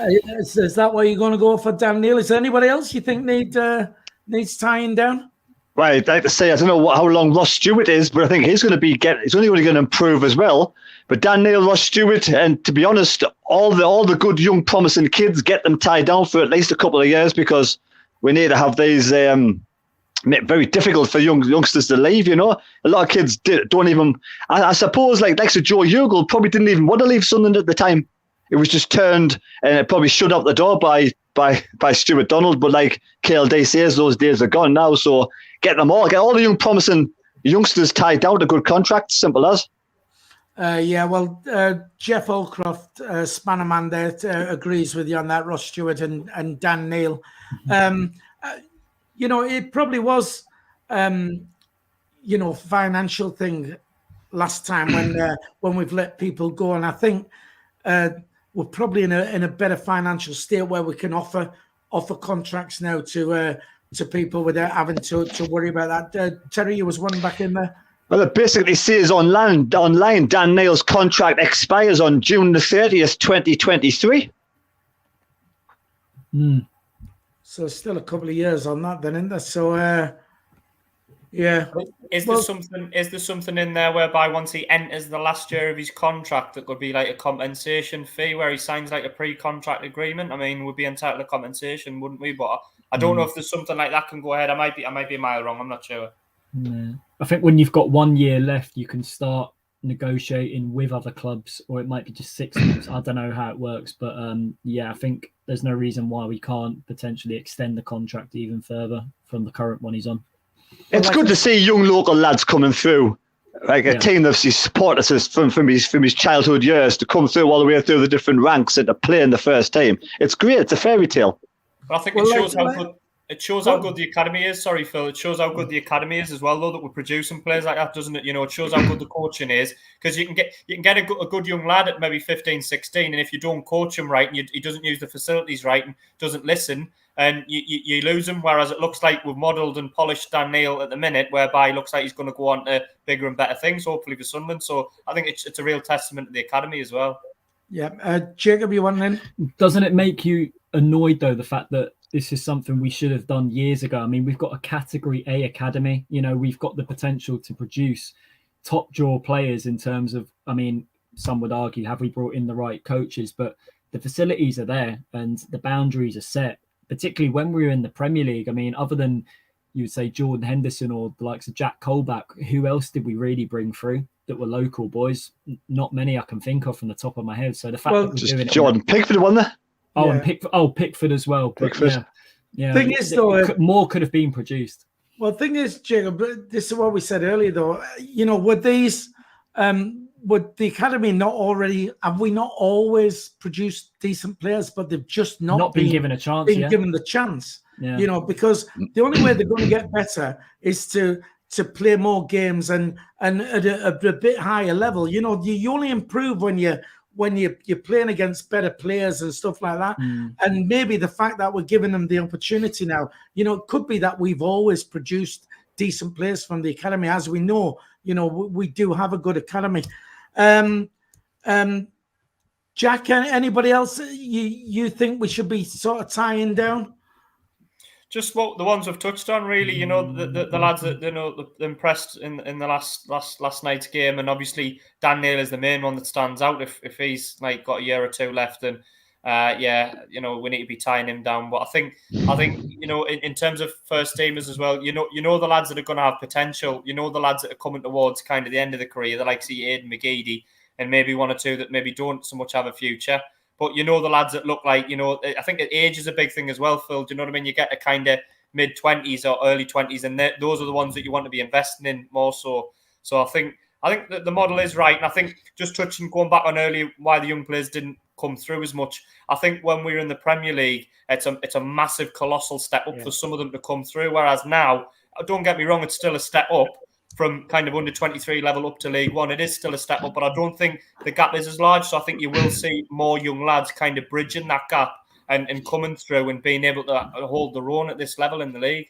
A: Is that where you're going to go for Dan Neil? Is there anybody else you think needs tying down?
B: Right, I'd like to say I don't know how long Ross Stewart is, but I think he's going to he's only going to improve as well. But Dan Neil, Ross Stewart, and to be honest, all the good young promising kids, get them tied down for at least a couple of years, because we need to have these very difficult for youngsters to leave. You know, a lot of kids don't even. I suppose like so Joe Hugill probably didn't even want to leave Sunderland at the time. It was just turned and it probably shut up the door by Stuart Donald. But like KLD says, those days are gone now. So get all the young promising youngsters tied down to good contracts. Simple as.
A: Jeff Holcroft, Spannerman there, agrees with you on that. Ross Stewart and Dan Neil. It probably was, financial thing last time when we've let people go, and I think we're probably in a better financial state where we can offer contracts now to people without having to worry about that. Terry, you was one back in there.
B: Well, it basically says online, Dan Neil's contract expires on June the 30th, 2023.
A: So still a couple of years on that then, isn't there? So, yeah.
D: Is there something in there whereby once he enters the last year of his contract, that could be like a compensation fee where he signs like a pre-contract agreement? I mean, we'd be entitled to compensation, wouldn't we? But I don't know if there's something like that can go ahead. I might be a mile wrong. I'm not sure.
C: Yeah. I think when you've got 1 year left, you can start negotiating with other clubs, or it might be just 6 months. I don't know how it works, but I think there's no reason why we can't potentially extend the contract even further from the current one he's on.
B: It's good to see young local lads coming through, like a team that's his supporters from his childhood years, to come through all the way through the different ranks and to play in the first team. It's great. It's a fairy tale.
D: But I think it shows how good. It shows how good the academy is. Sorry, Phil. It shows how good the academy is as well, though, that we're producing players like that, doesn't it? You know, it shows how good the coaching is, because you can get a good young lad at maybe 15, 16, and if you don't coach him right and he doesn't use the facilities right and doesn't listen, and you lose him. Whereas it looks like we've modelled and polished Dan Neil at the minute, whereby it looks like he's going to go on to bigger and better things, hopefully for Sunderland. So I think it's a real testament to the academy as well. Yeah,
A: Jacob, you want in?
C: Doesn't it make you annoyed though, the fact that this is something we should have done years ago? I mean, we've got a Category A academy. You know, we've got the potential to produce top draw players in terms of, I mean, some would argue, have we brought in the right coaches? But the facilities are there and the boundaries are set, particularly when we were in the Premier League. I mean, other than, you would say, Jordan Henderson or the likes of Jack Colback, who else did we really bring through that were local boys? Not many I can think of from the top of my head. So the fact that we're doing it...
B: Jordan Pickford won there.
C: Oh, yeah. And Pickford as well.
B: Pickford.
C: Yeah.
A: Thing is, though,
C: more could have been produced.
A: Well, thing is, Jacob, this is what we said earlier, though. You know, with these would the academy have we not always produced decent players, but they've just not
C: been given a chance,
A: given the chance, because the only way they're going to get better is to play more games and at a bit higher level. You only improve when you're playing against better players and stuff like that. And maybe the fact that we're giving them the opportunity now, it could be that we've always produced decent players from the academy. As we know, we do have a good academy. Jack, anybody else you think we should be sort of tying down?
D: Just what the ones we've touched on, really. The lads that impressed in the last night's game, and obviously Dan Neil is the main one that stands out. If he's got a year or two left, and we need to be tying him down. But I think in terms of first teamers as well, the lads that are going to have potential. The lads that are coming towards kind of the end of the career, the likes of Aidan McGeady, and maybe one or two that maybe don't so much have a future. But the lads that look like, I think age is a big thing as well, Phil. Do you know what I mean? You get a kind of mid-20s or early 20s, and those are the ones that you want to be investing in more so. So I think that the model is right. And I think just going back on earlier why the young players didn't come through as much, I think when we were in the Premier League, it's a massive, colossal step up for some of them to come through. Whereas now, don't get me wrong, it's still a step up from kind of under 23 level up to League One. It is still a step up, but I don't think the gap is as large. So I think you will see more young lads kind of bridging that gap and coming through and being able to hold their own at this level in the league.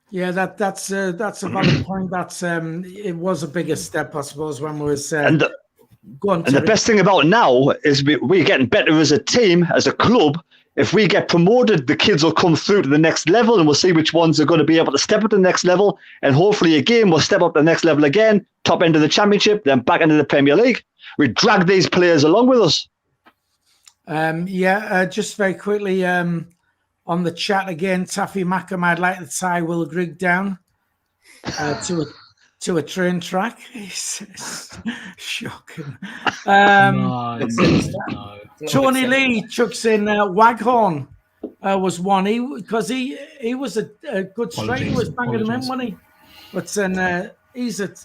D: Yeah,
A: that's a valid point. It was a bigger step, I suppose, when we was
B: the best thing about now is we're getting better as a team, as a club. If we get promoted, the kids will come through to the next level, and we'll see which ones are going to be able to step up to the next level. And hopefully, again, we'll step up to the next level again, top end of the Championship, then back into the Premier League. We drag these players along with us.
A: Just very quickly on the chat again, Taffy Mackham, I'd like to tie Will Grigg down to a train track. It's shocking. Tony Lee chucks in Waghorn was one. He was a good striker. He was banging him in, wasn't he? But then he's at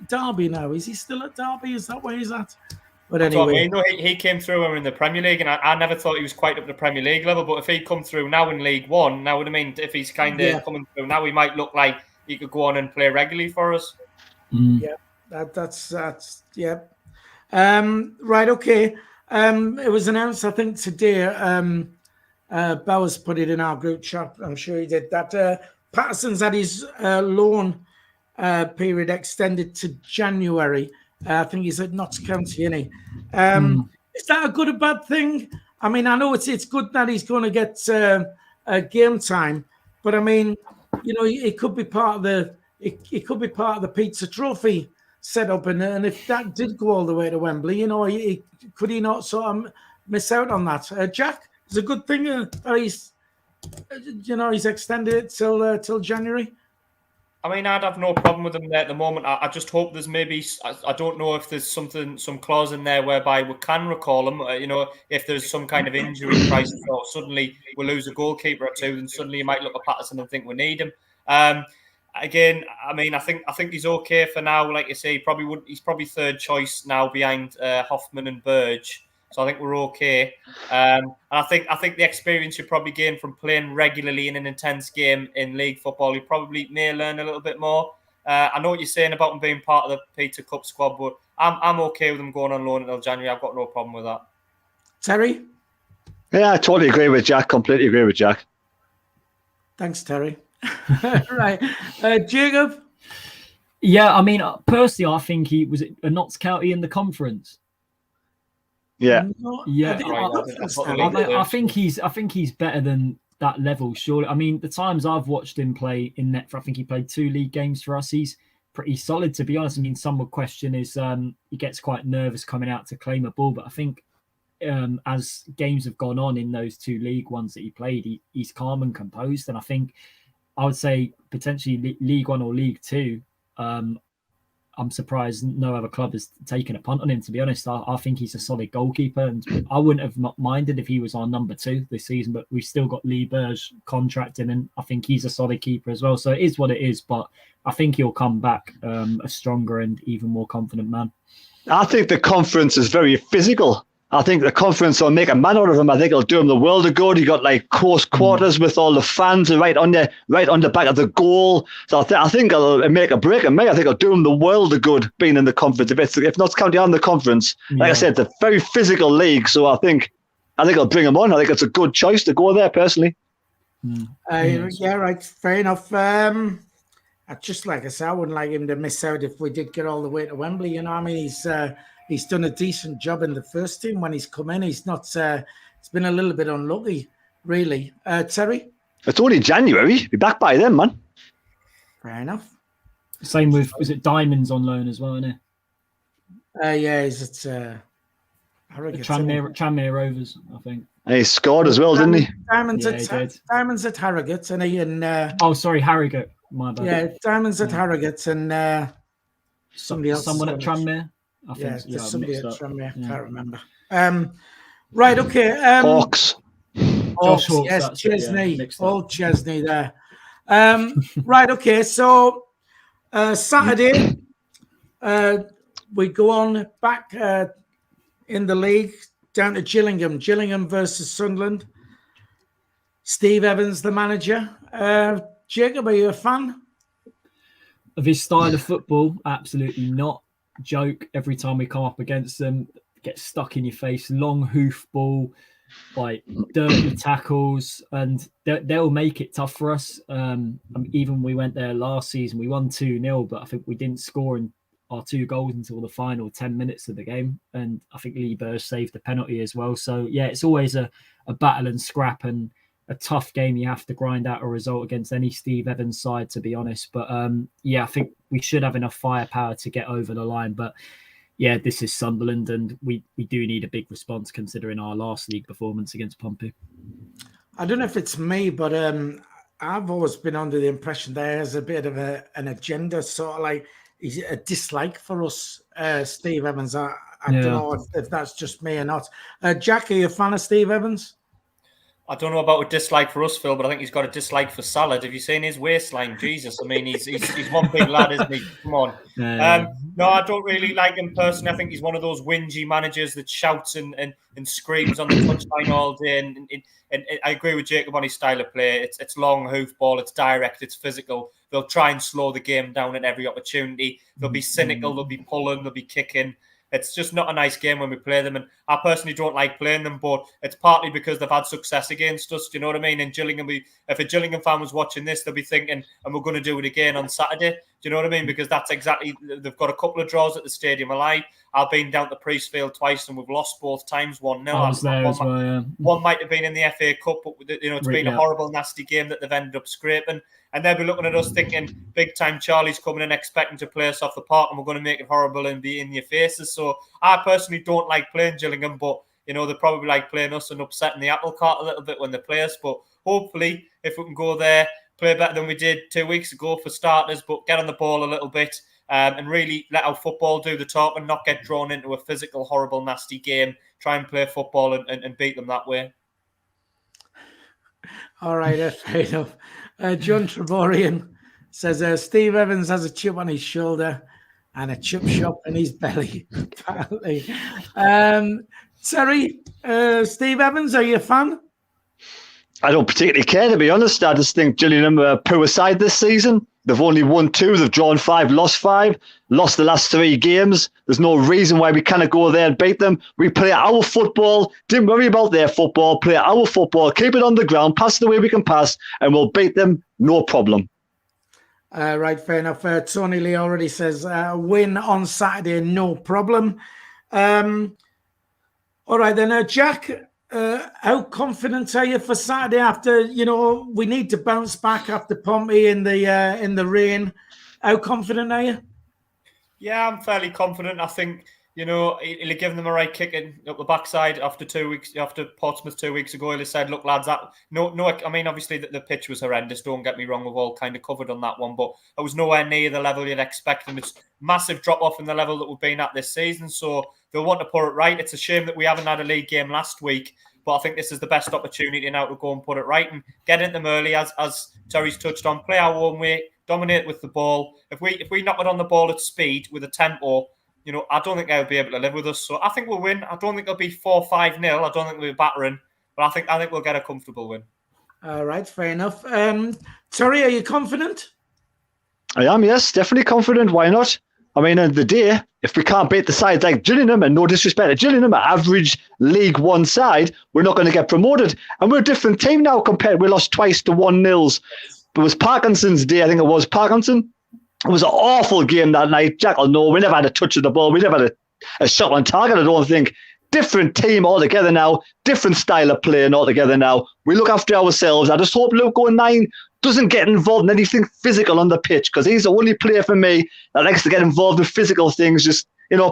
A: Derby now. Is he still at Derby? Is that where he's at? But anyway,
D: he came through when we were in the Premier League, and I never thought he was quite up the Premier League level. But if he'd come through now in League One, now what I mean, if he's kind of coming through now, he might look like he could go on and play regularly for us.
A: Yeah, that's yeah. Right, okay. It was announced, I think, today. Bowers put it in our group chat. I'm sure he did that. Patterson's had his loan period extended to January. I think he's at Notts County, isn't he? Is that a good or bad thing? I mean, I know it's good that he's going to get game time, but I mean, it could be part of the Pizza Trophy setup, and if that did go all the way to Wembley, could he not sort of miss out on that? Jack, it's a good thing that he's extended it till January.
D: I mean, I'd have no problem with him there at the moment. I just hope there's maybe, I don't know if there's some clause in there whereby we can recall him. If there's some kind of injury crisis or suddenly we lose a goalkeeper or two, then suddenly you might look at Patterson and think we need him. Again, I mean, I think he's okay for now. Like you say, he's probably third choice now behind Hoffman and Burge. So I think we're okay. And I think the experience you probably gain from playing regularly in an intense game in league football, you probably may learn a little bit more. I know what you're saying about him being part of the Peter Cup squad, but I'm okay with him going on loan until January. I've got no problem with that.
A: Terry?
B: Yeah, I totally agree with Jack. Completely agree with Jack.
A: Thanks, Terry. Right. Jacob?
C: Yeah, I mean, personally, I think he was a Notts County in the conference.
B: Yeah.
C: I think he's better than that level, surely. I mean, the times I've watched him play in net, I think he played 2 league games for us. He's pretty solid, to be honest. I mean, some would question is he gets quite nervous coming out to claim a ball, but I think as games have gone on in those 2 league ones that he played, he's calm and composed. And I think I would say potentially League One or League Two. I'm surprised no other club has taken a punt on him, to be honest. I think he's a solid goalkeeper, and I wouldn't have minded if he was our number 2 this season, but we've still got Lee Burge contracting, and I think he's a solid keeper as well. So it is what it is, but I think he'll come back a stronger and even more confident man.
B: I think the conference is very physical. I think the conference will make a man out of him. I think it'll do him the world of good. You got like close quarters with all the fans right on the back of the goal. So I think it'll make a break in me. I think it'll do him the world of good being in the conference. If Notts County are in the conference, like I said, it's a very physical league. So I think it'll bring him on. I think it's a good choice to go there personally.
A: Yeah, right. Fair enough. Just like I said, I wouldn't like him to miss out if we did get all the way to Wembley. You know, I mean, he's done a decent job in the first team when he's come in. He's not. It's been a little bit unlucky, really. Terry?
B: It's only January. Be back by then, man.
A: Fair enough.
C: Same with, was it Diamonds on loan as well, isn't it?
A: Yeah, is it
C: Tranmere Rovers, I think.
B: And he scored as well, didn't he?
A: Diamonds at Harrogate, and he
C: Harrogate. My bad.
A: Yeah, Diamonds at Harrogate, and somebody else.
C: Someone at Tranmere. I think.
A: Yeah, there's somebody at Tranmere.
C: Yeah.
A: Can't remember. Right. Okay.
B: Hawks.
A: Hawks. Yes, Chesney. Old Chesney there. Right. Okay. So Saturday, we go on back in the league down to Gillingham. Gillingham versus Sunderland. Steve Evans, the manager. Jacob, are you a fan
C: of his style of football? Absolutely not. Joke. Every time we come up against them, get stuck in your face. Long hoof ball, like dirty tackles, and they'll make it tough for us. Even we went there last season, we won 2-0, but I think we didn't score in our 2 goals until the final 10 minutes of the game, and I think Lee Burrs saved the penalty as well. So yeah, it's always a battle and scrap and a tough game. You have to grind out a result against any Steve Evans side, to be honest. But yeah, I think we should have enough firepower to get over the line. But yeah, this is Sunderland, and we do need a big response considering our last league performance against Pompey. I
A: don't know if it's me, but I've always been under the impression there's a bit of an agenda, sort of like he's a dislike for us, Steve Evans. I don't know if that's just me or not. Jack, are you a fan of Steve Evans?
D: I don't know about a dislike for us, Phil, but I think he's got a dislike for salad. Have you seen his waistline? Jesus, I mean, he's one big lad, isn't he? Come on. No, I don't really like him personally. I think he's one of those whingy managers that shouts and screams on the touchline all day. And I agree with Jacob on his style of play. It's long hoof ball, it's direct, it's physical. They'll try and slow the game down at every opportunity. They'll be cynical, they'll be pulling, they'll be kicking. It's just not a nice game when we play them. And I personally don't like playing them, but it's partly because they've had success against us. Do you know what I mean? In Gillingham, if a Gillingham fan was watching this, they'll be thinking, and we're going to do it again on Saturday. Do you know what I mean? Because that's exactly, they've got a couple of draws at the stadium. I've been down to Priestfield twice and we've lost both times 1-0.
C: I was there as well, yeah.
D: One might have been in the FA Cup, but it's been a horrible, nasty game that they've ended up scraping. And they'll be looking at us thinking, big time Charlie's coming in expecting to play us off the park and we're going to make it horrible and be in your faces. So I personally don't like playing Gillingham, but, they probably like playing us and upsetting the apple cart a little bit when they play us. But hopefully, if we can go there, play better than we did 2 weeks ago for starters, but get on the ball a little bit and really let our football do the talk and not get drawn into a physical, horrible, nasty game. Try and play football and beat them that way.
A: All right, fair enough. John Trevorian says Steve Evans has a chip on his shoulder and a chip shop in his belly, apparently. Terry, Steve Evans, are you a fan?
B: I don't particularly care, to be honest. I just think Gillingham are a poor side this season. They've only won 2, they've drawn 5, lost 5, lost the last 3 games. There's no reason why we cannot go there and beat them. We play our football, didn't worry about their football, play our football, keep it on the ground, pass the way we can pass, and we'll beat them, no problem.
A: Right, fair enough. Tony Lee already says win on Saturday, no problem. All right, then, Jack, how confident are you for Saturday after, we need to bounce back after Pompey in the rain? How confident are you?
D: Yeah, I'm fairly confident. I think, he'll have given them a right kick up the backside after 2 weeks, after Portsmouth 2 weeks ago. He'll have said, look, lads, I mean, obviously the pitch was horrendous. Don't get me wrong, we've all kind of covered on that one, but it was nowhere near the level you'd expect. And it's massive drop off in the level that we've been at this season. So they'll want to put it right. It's a shame that we haven't had a league game last week, but I think this is the best opportunity now to go and put it right and get into them early, as Terry's touched on, play our own way, dominate with the ball. If we knock it on the ball at speed with a tempo, I don't think they'll be able to live with us. So I think we'll win. I don't think it'll be 4-5-0. I don't think we'll be battering, but I think we'll get a comfortable win.
A: All right, fair enough. Terry, are you confident?
B: I am, yes, definitely confident. Why not? I mean, at the day, if we can't beat the sides like Gillingham, and no disrespect to Gillingham, an average League One side, we're not going to get promoted. And we're a different team now compared. We lost twice to 1-0. It was Parkinson's day, I think it was Parkinson. It was an awful game that night. Jack will know, we never had a touch of the ball. We never had a shot on target, I don't think. Different team altogether now. Different style of playing altogether now. We look after ourselves. I just hope Luke 09 doesn't get involved in anything physical on the pitch, because he's the only player for me that likes to get involved in physical things. Just,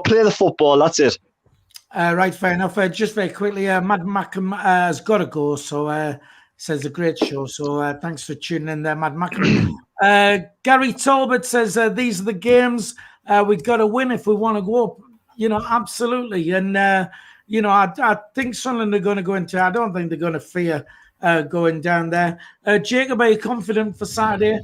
B: play the football. That's it.
A: Right, fair enough. Just very quickly, Mad Mackham has got to go, so says a great show. So thanks for tuning in there, Mad Mackham. Gary Talbot says these are the games we've got to win if we want to go up. Absolutely. And, I think Sunderland are going to go into, I don't think they're going to fear going down there. Jacob, are you confident for Saturday?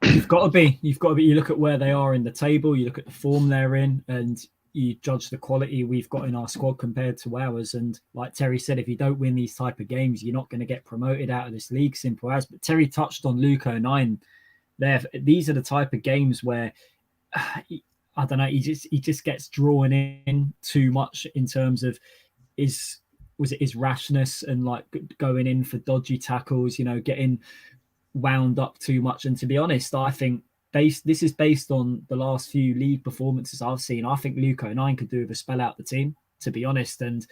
C: You've got to be. You look at where they are in the table, you look at the form they're in, and you judge the quality we've got in our squad compared to ours. And like Terry said, if you don't win these type of games, you're not going to get promoted out of this league, simple as. But Terry touched on Luke 09 there. These are the type of games where I don't know, he just gets drawn in too much in terms of his rashness and like going in for dodgy tackles, getting wound up too much. And to be honest, I think this is based on the last few league performances I've seen. I think Luke 09 could do with a spell out the team, to be honest. And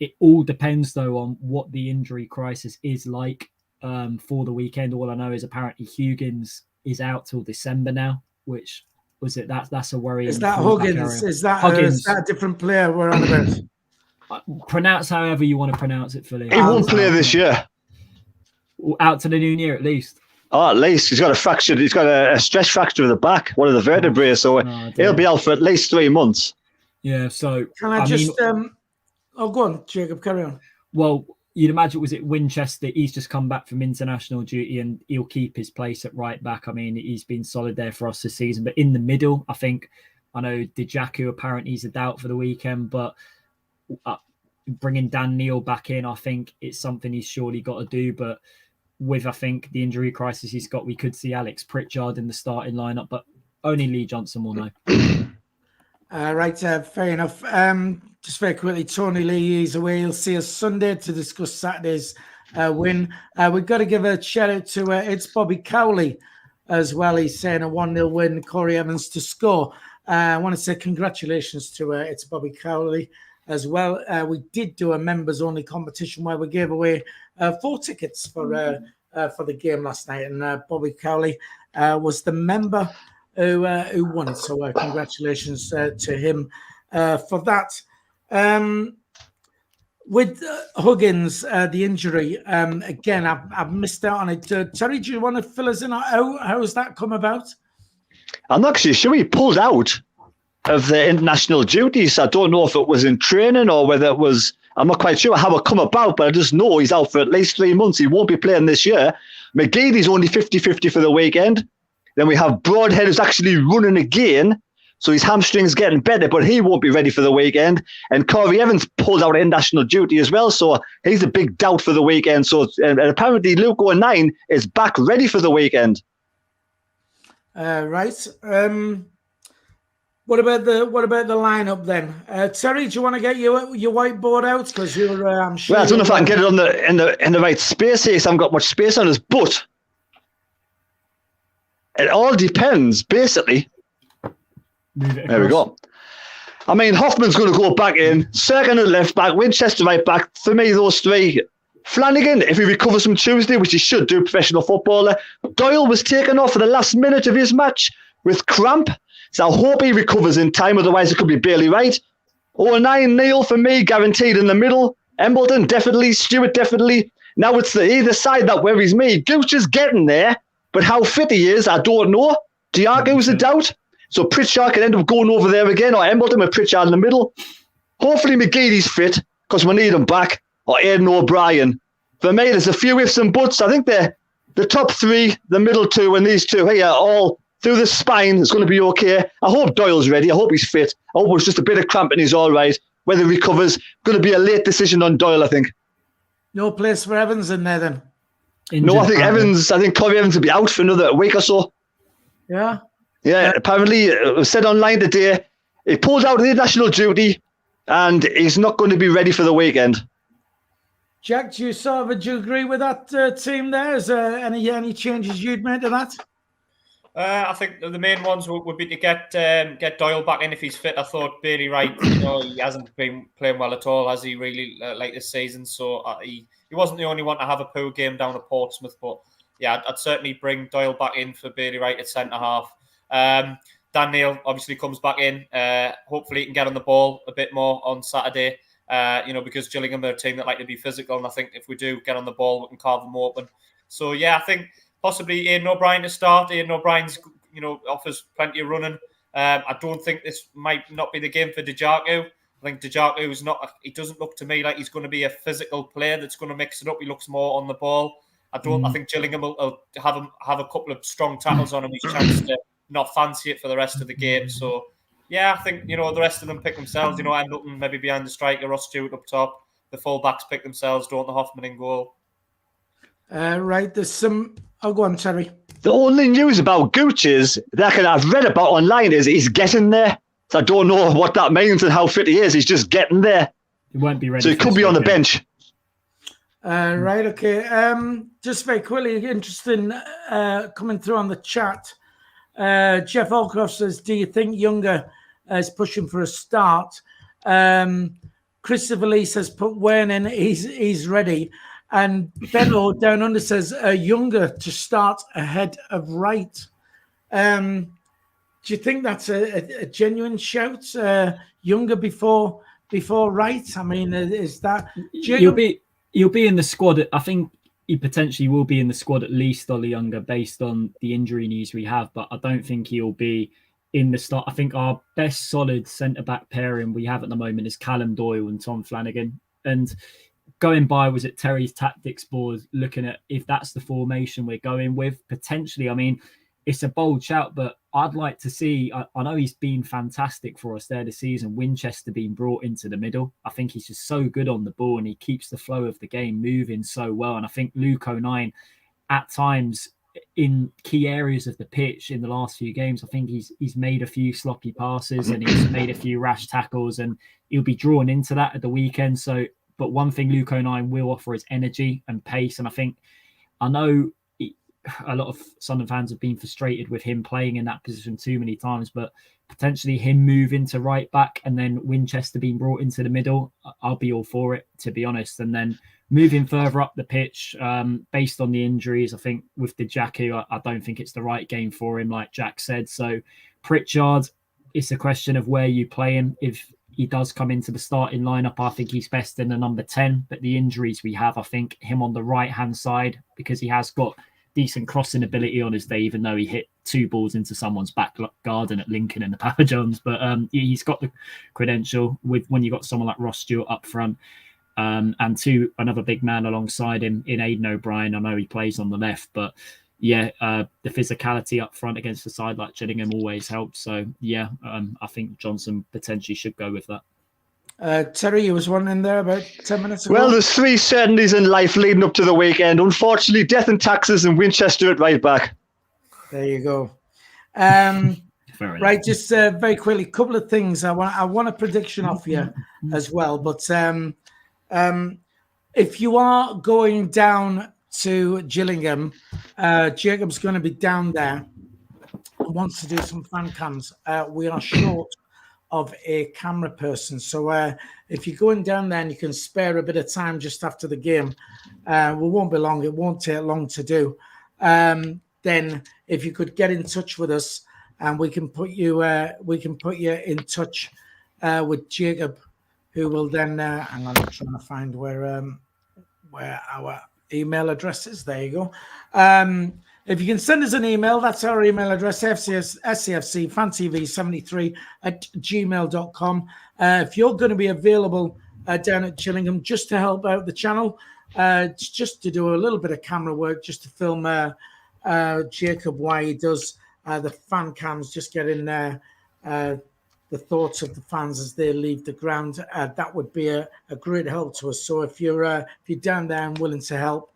C: it all depends though on what the injury crisis is like for the weekend. All I know is apparently Hugill is out till December now, which was it? That's a worry.
A: Is that Huggins? Is that a different player we're on about?
C: Pronounce however you want to pronounce it, Philly.
B: He won't play this year.
C: Out to the new year, at least.
B: Oh, at least. He's got a fracture. He's got a stress fracture of the back, one of the vertebrae. So he'll be out for at least 3 months.
C: Yeah, so...
A: Can I just... go on, Jacob, carry on.
C: Well, you'd imagine, was it Winchester? He's just come back from international duty and he'll keep his place at right back. I mean, he's been solid there for us this season. But in the middle, I know Dijaku, apparently he's a doubt for the weekend, but... bringing Dan Neil back in, I think it's something he's surely got to do. But with, I think, the injury crisis he's got, we could see Alex Pritchard in the starting lineup, but only Lee Johnson will know.
A: Right, fair enough. Just very quickly, Tony Lee is away. He'll see us Sunday to discuss Saturday's win. We've got to give a shout out to it's Bobby Cowley as well. He's saying a 1-0 win, Corey Evans to score. I want to say congratulations to it's Bobby Cowley as well. We did do a members only competition where we gave away 4 tickets for the game last night, and Bobby Cowley was the member who won it. So congratulations to him for that. With Huggins, the injury, again, I've missed out on it. Terry, do you want to fill us in? How has that come about?
B: I'm not actually sure. He pulled out of the international duties. I don't know if it was in training or whether it was, I'm not quite sure how it come about, but I just know he's out for at least 3 months. He won't be playing this year. McGeady's only 50-50 for the weekend. Then we have Broadhead who's actually running again, so his hamstring's getting better, but he won't be ready for the weekend. And Corey Evans pulled out of international duty as well, so he's a big doubt for the weekend. So and apparently Luke 09 is back ready for the weekend.
A: Right. What about the lineup then? Terry, do you want to get your whiteboard out? Because you're, I'm sure.
B: Well, I don't know if I can get it on in the right space here. So I haven't got much space on us, but it all depends, basically. There we go. I mean, Hoffman's going to go back in. Serkin at left back, Winchester right back. For me, those 3. Flanagan, if he recovers from Tuesday, which he should do, professional footballer. Doyle was taken off for the last minute of his match with cramp. So I hope he recovers in time, otherwise it could be Bailey Wright. 09 Neil for me, guaranteed in the middle. Embleton, definitely. Stewart, definitely. Now it's the either side that worries me. Gooch is getting there, but how fit he is, I don't know. Diago's a doubt. So Pritchard can end up going over there again, or Embleton with Pritchard in the middle. Hopefully McGeady's fit, because we need him back, or Aidan O'Brien. For me, there's a few ifs and buts. I think the top 3, the middle 2, and these 2 here all through the spine. It's going to be okay. I hope Doyle's ready. I hope he's fit. I hope it's just a bit of cramp and he's all right. Whether he recovers, going to be a late decision on Doyle, I think.
A: No place for Evans in there then?
B: No, I think Corey Evans will be out for another week or so.
A: Yeah?
B: Yeah, apparently, it was said online today, he pulled out of the national duty and he's not going to be ready for the weekend.
A: Jack, do you agree with that team there? Is there any changes you'd made to that?
D: I think the main ones would be to get Doyle back in if he's fit. I thought Bailey Wright, he hasn't been playing well at all, has he really, like this season? So he wasn't the only one to have a poor game down at Portsmouth. But yeah, I'd certainly bring Doyle back in for Bailey Wright at centre half. Dan Neil obviously comes back in. Hopefully he can get on the ball a bit more on Saturday. Because Gillingham are a team that like to be physical, and I think if we do get on the ball, we can carve them open. So yeah, I think possibly Aidan O'Brien to start. Aidan O'Brien's, offers plenty of running. I don't think this might not be the game for Dijaku. I think Dijaku is not. He doesn't look to me like he's going to be a physical player that's going to mix it up. He looks more on the ball. I think Gillingham will have a couple of strong tackles on him. He's chance to not fancy it for the rest of the game. So yeah, I think the rest of them pick themselves. Embleton maybe behind the striker, Ross Stewart up top. The full-backs pick themselves, don't the Hoffman in goal.
A: Right, there's some. I'll go on, Terry.
B: The only news about Gooch is that I've read about online is he's getting there. So I don't know what that means and how fit he is. He's just getting there.
C: He won't be ready.
B: So he could be on the bench.
A: Right, okay. Just very quickly, interesting coming through on the chat. Jeff Allcroft says, do you think Younger is pushing for a start? Christopher Lee says, put Wayne in, he's ready. And Benno down under says, Younger to start ahead of Wright. Do you think that's a genuine shout? Younger before Wright? I mean, is that...
C: You'll be in the squad. I think he potentially will be in the squad at least, Ollie Younger, based on the injury news we have. But I don't think he'll be in the start. I think our best solid centre-back pairing we have at the moment is Callum Doyle and Tom Flanagan. And going by, was it Terry's tactics board, looking at if that's the formation we're going with, potentially. I mean, it's a bold shout, but I'd like to see, I know he's been fantastic for us there this season, Winchester being brought into the middle. I think he's just so good on the ball and he keeps the flow of the game moving so well. And I think Luke O'Nien, at times in key areas of the pitch in the last few games, I think he's made a few sloppy passes and he's made a few rash tackles, and he'll be drawn into that at the weekend. So, but one thing Luke O'Nien will offer is energy and pace. And I know a lot of Sunderland fans have been frustrated with him playing in that position too many times, but potentially him moving to right back and then Winchester being brought into the middle, I'll be all for it, to be honest. And then moving further up the pitch, based on the injuries, I think with Dijaku, I don't think it's the right game for him, like Jack said. So Pritchard, it's a question of where you play him. If he does come into the starting lineup, I think he's best in the number 10. But the injuries we have, I think him on the right-hand side, because he has got decent crossing ability on his day, even though he hit 2 balls into someone's back garden at Lincoln in the Papa John's. But he's got the credential with when you got someone like Ross Stewart up front, and another big man alongside him in Aidan O'Brien. I know he plays on the left, but yeah, the physicality up front against a side like Gillingham always helps. So yeah, I think Johnson potentially should go with that.
A: Terry, you was one in there about 10 minutes ago.
B: Well, there's 3 certainties in life leading up to the weekend. Unfortunately, death and taxes and Winchester at right back.
A: There you go. Right, just very quickly, a couple of things. I want a prediction off you as well. But if you are going down to Gillingham, Jacob's going to be down there and wants to do some fan cams. We are short of a camera person, so if you're going down there and you can spare a bit of time just after the game, we won't be long, it won't take long to do, then if you could get in touch with us and we can put you in touch with Jacob, who will then hang on, I'm trying to find where our email address is. There you go. If you can send us an email, that's our email address, SAFC Fan TV 73 at gmail.com. If you're going to be available down at Gillingham just to help out the channel, just to do a little bit of camera work, just to film Jacob while he does the fan cams, just getting the thoughts of the fans as they leave the ground. That would be a great help to us. So if you're down there and willing to help,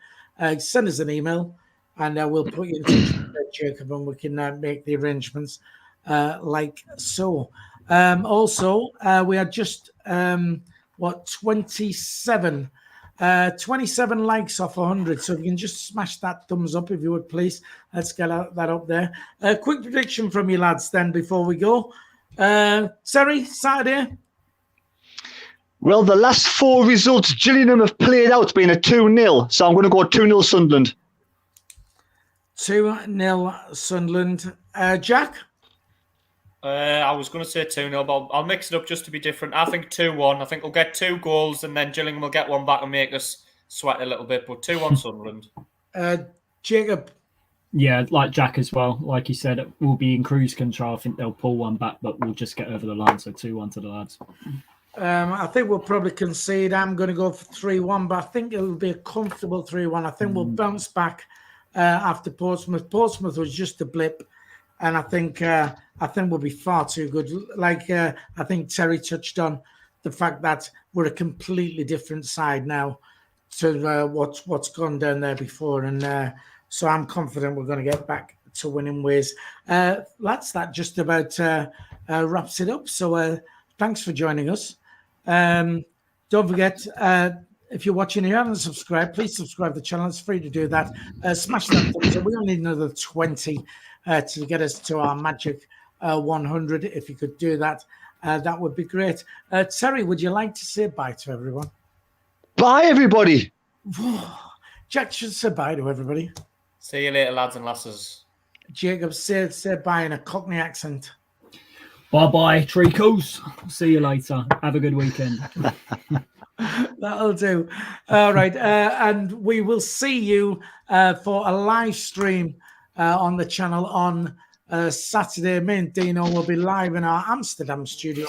A: send us an email, and we'll put you in touch with Jacob, and we can make the arrangements like so. Also, we are just 27 likes off 100. So if you can just smash that thumbs up, if you would, please. Let's get that up there. Quick prediction from you lads then before we go. Terry, Saturday?
B: Well, the last 4 results Gillingham have played out being a 2-0. So I'm going to go 2-0 Sunderland.
A: 2-0 Sunderland. Jack?
D: I was going to say 2-0, but I'll mix it up just to be different. I think 2-1. I think we'll get 2 goals, and then Gillingham will get one back and make us sweat a little bit. But 2-1 Sunderland.
A: Jacob?
C: Yeah, like Jack as well. Like you said, we'll be in cruise control. I think they'll pull one back, but we'll just get over the line. So 2-1 to the lads.
A: I think we'll probably concede. I'm going to go for 3-1, but I think it'll be a comfortable 3-1. I think we'll bounce back after Portsmouth. Portsmouth was just a blip, and I think we'll be far too good. Like I think Terry touched on the fact that we're a completely different side now to what's gone down there before, and so I'm confident we're going to get back to winning ways. Lads, that just about wraps it up. So thanks for joining us. Don't forget, if you're watching and you haven't subscribed, please subscribe to the channel. It's free to do that. Smash that thumbs up. We only need another 20 to get us to our magic 100. If you could do that, that would be great. Terry, would you like to say bye to everyone?
B: Bye, everybody.
A: Jack should say bye to everybody.
D: See you later, lads and lasses.
A: Jacob, say bye in a Cockney accent.
C: Bye-bye, Tricos. See you later. Have a good weekend.
A: That'll do. All right. And we will see you for a live stream on the channel on Saturday. Me and Dino will be live in our Amsterdam studio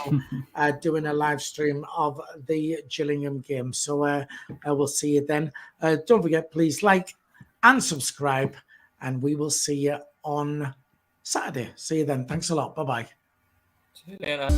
A: doing a live stream of the Gillingham game. So we'll see you then. Don't forget, please like and subscribe, and we will see you on Saturday. See you then. Thanks a lot. Bye-bye.
D: See you later.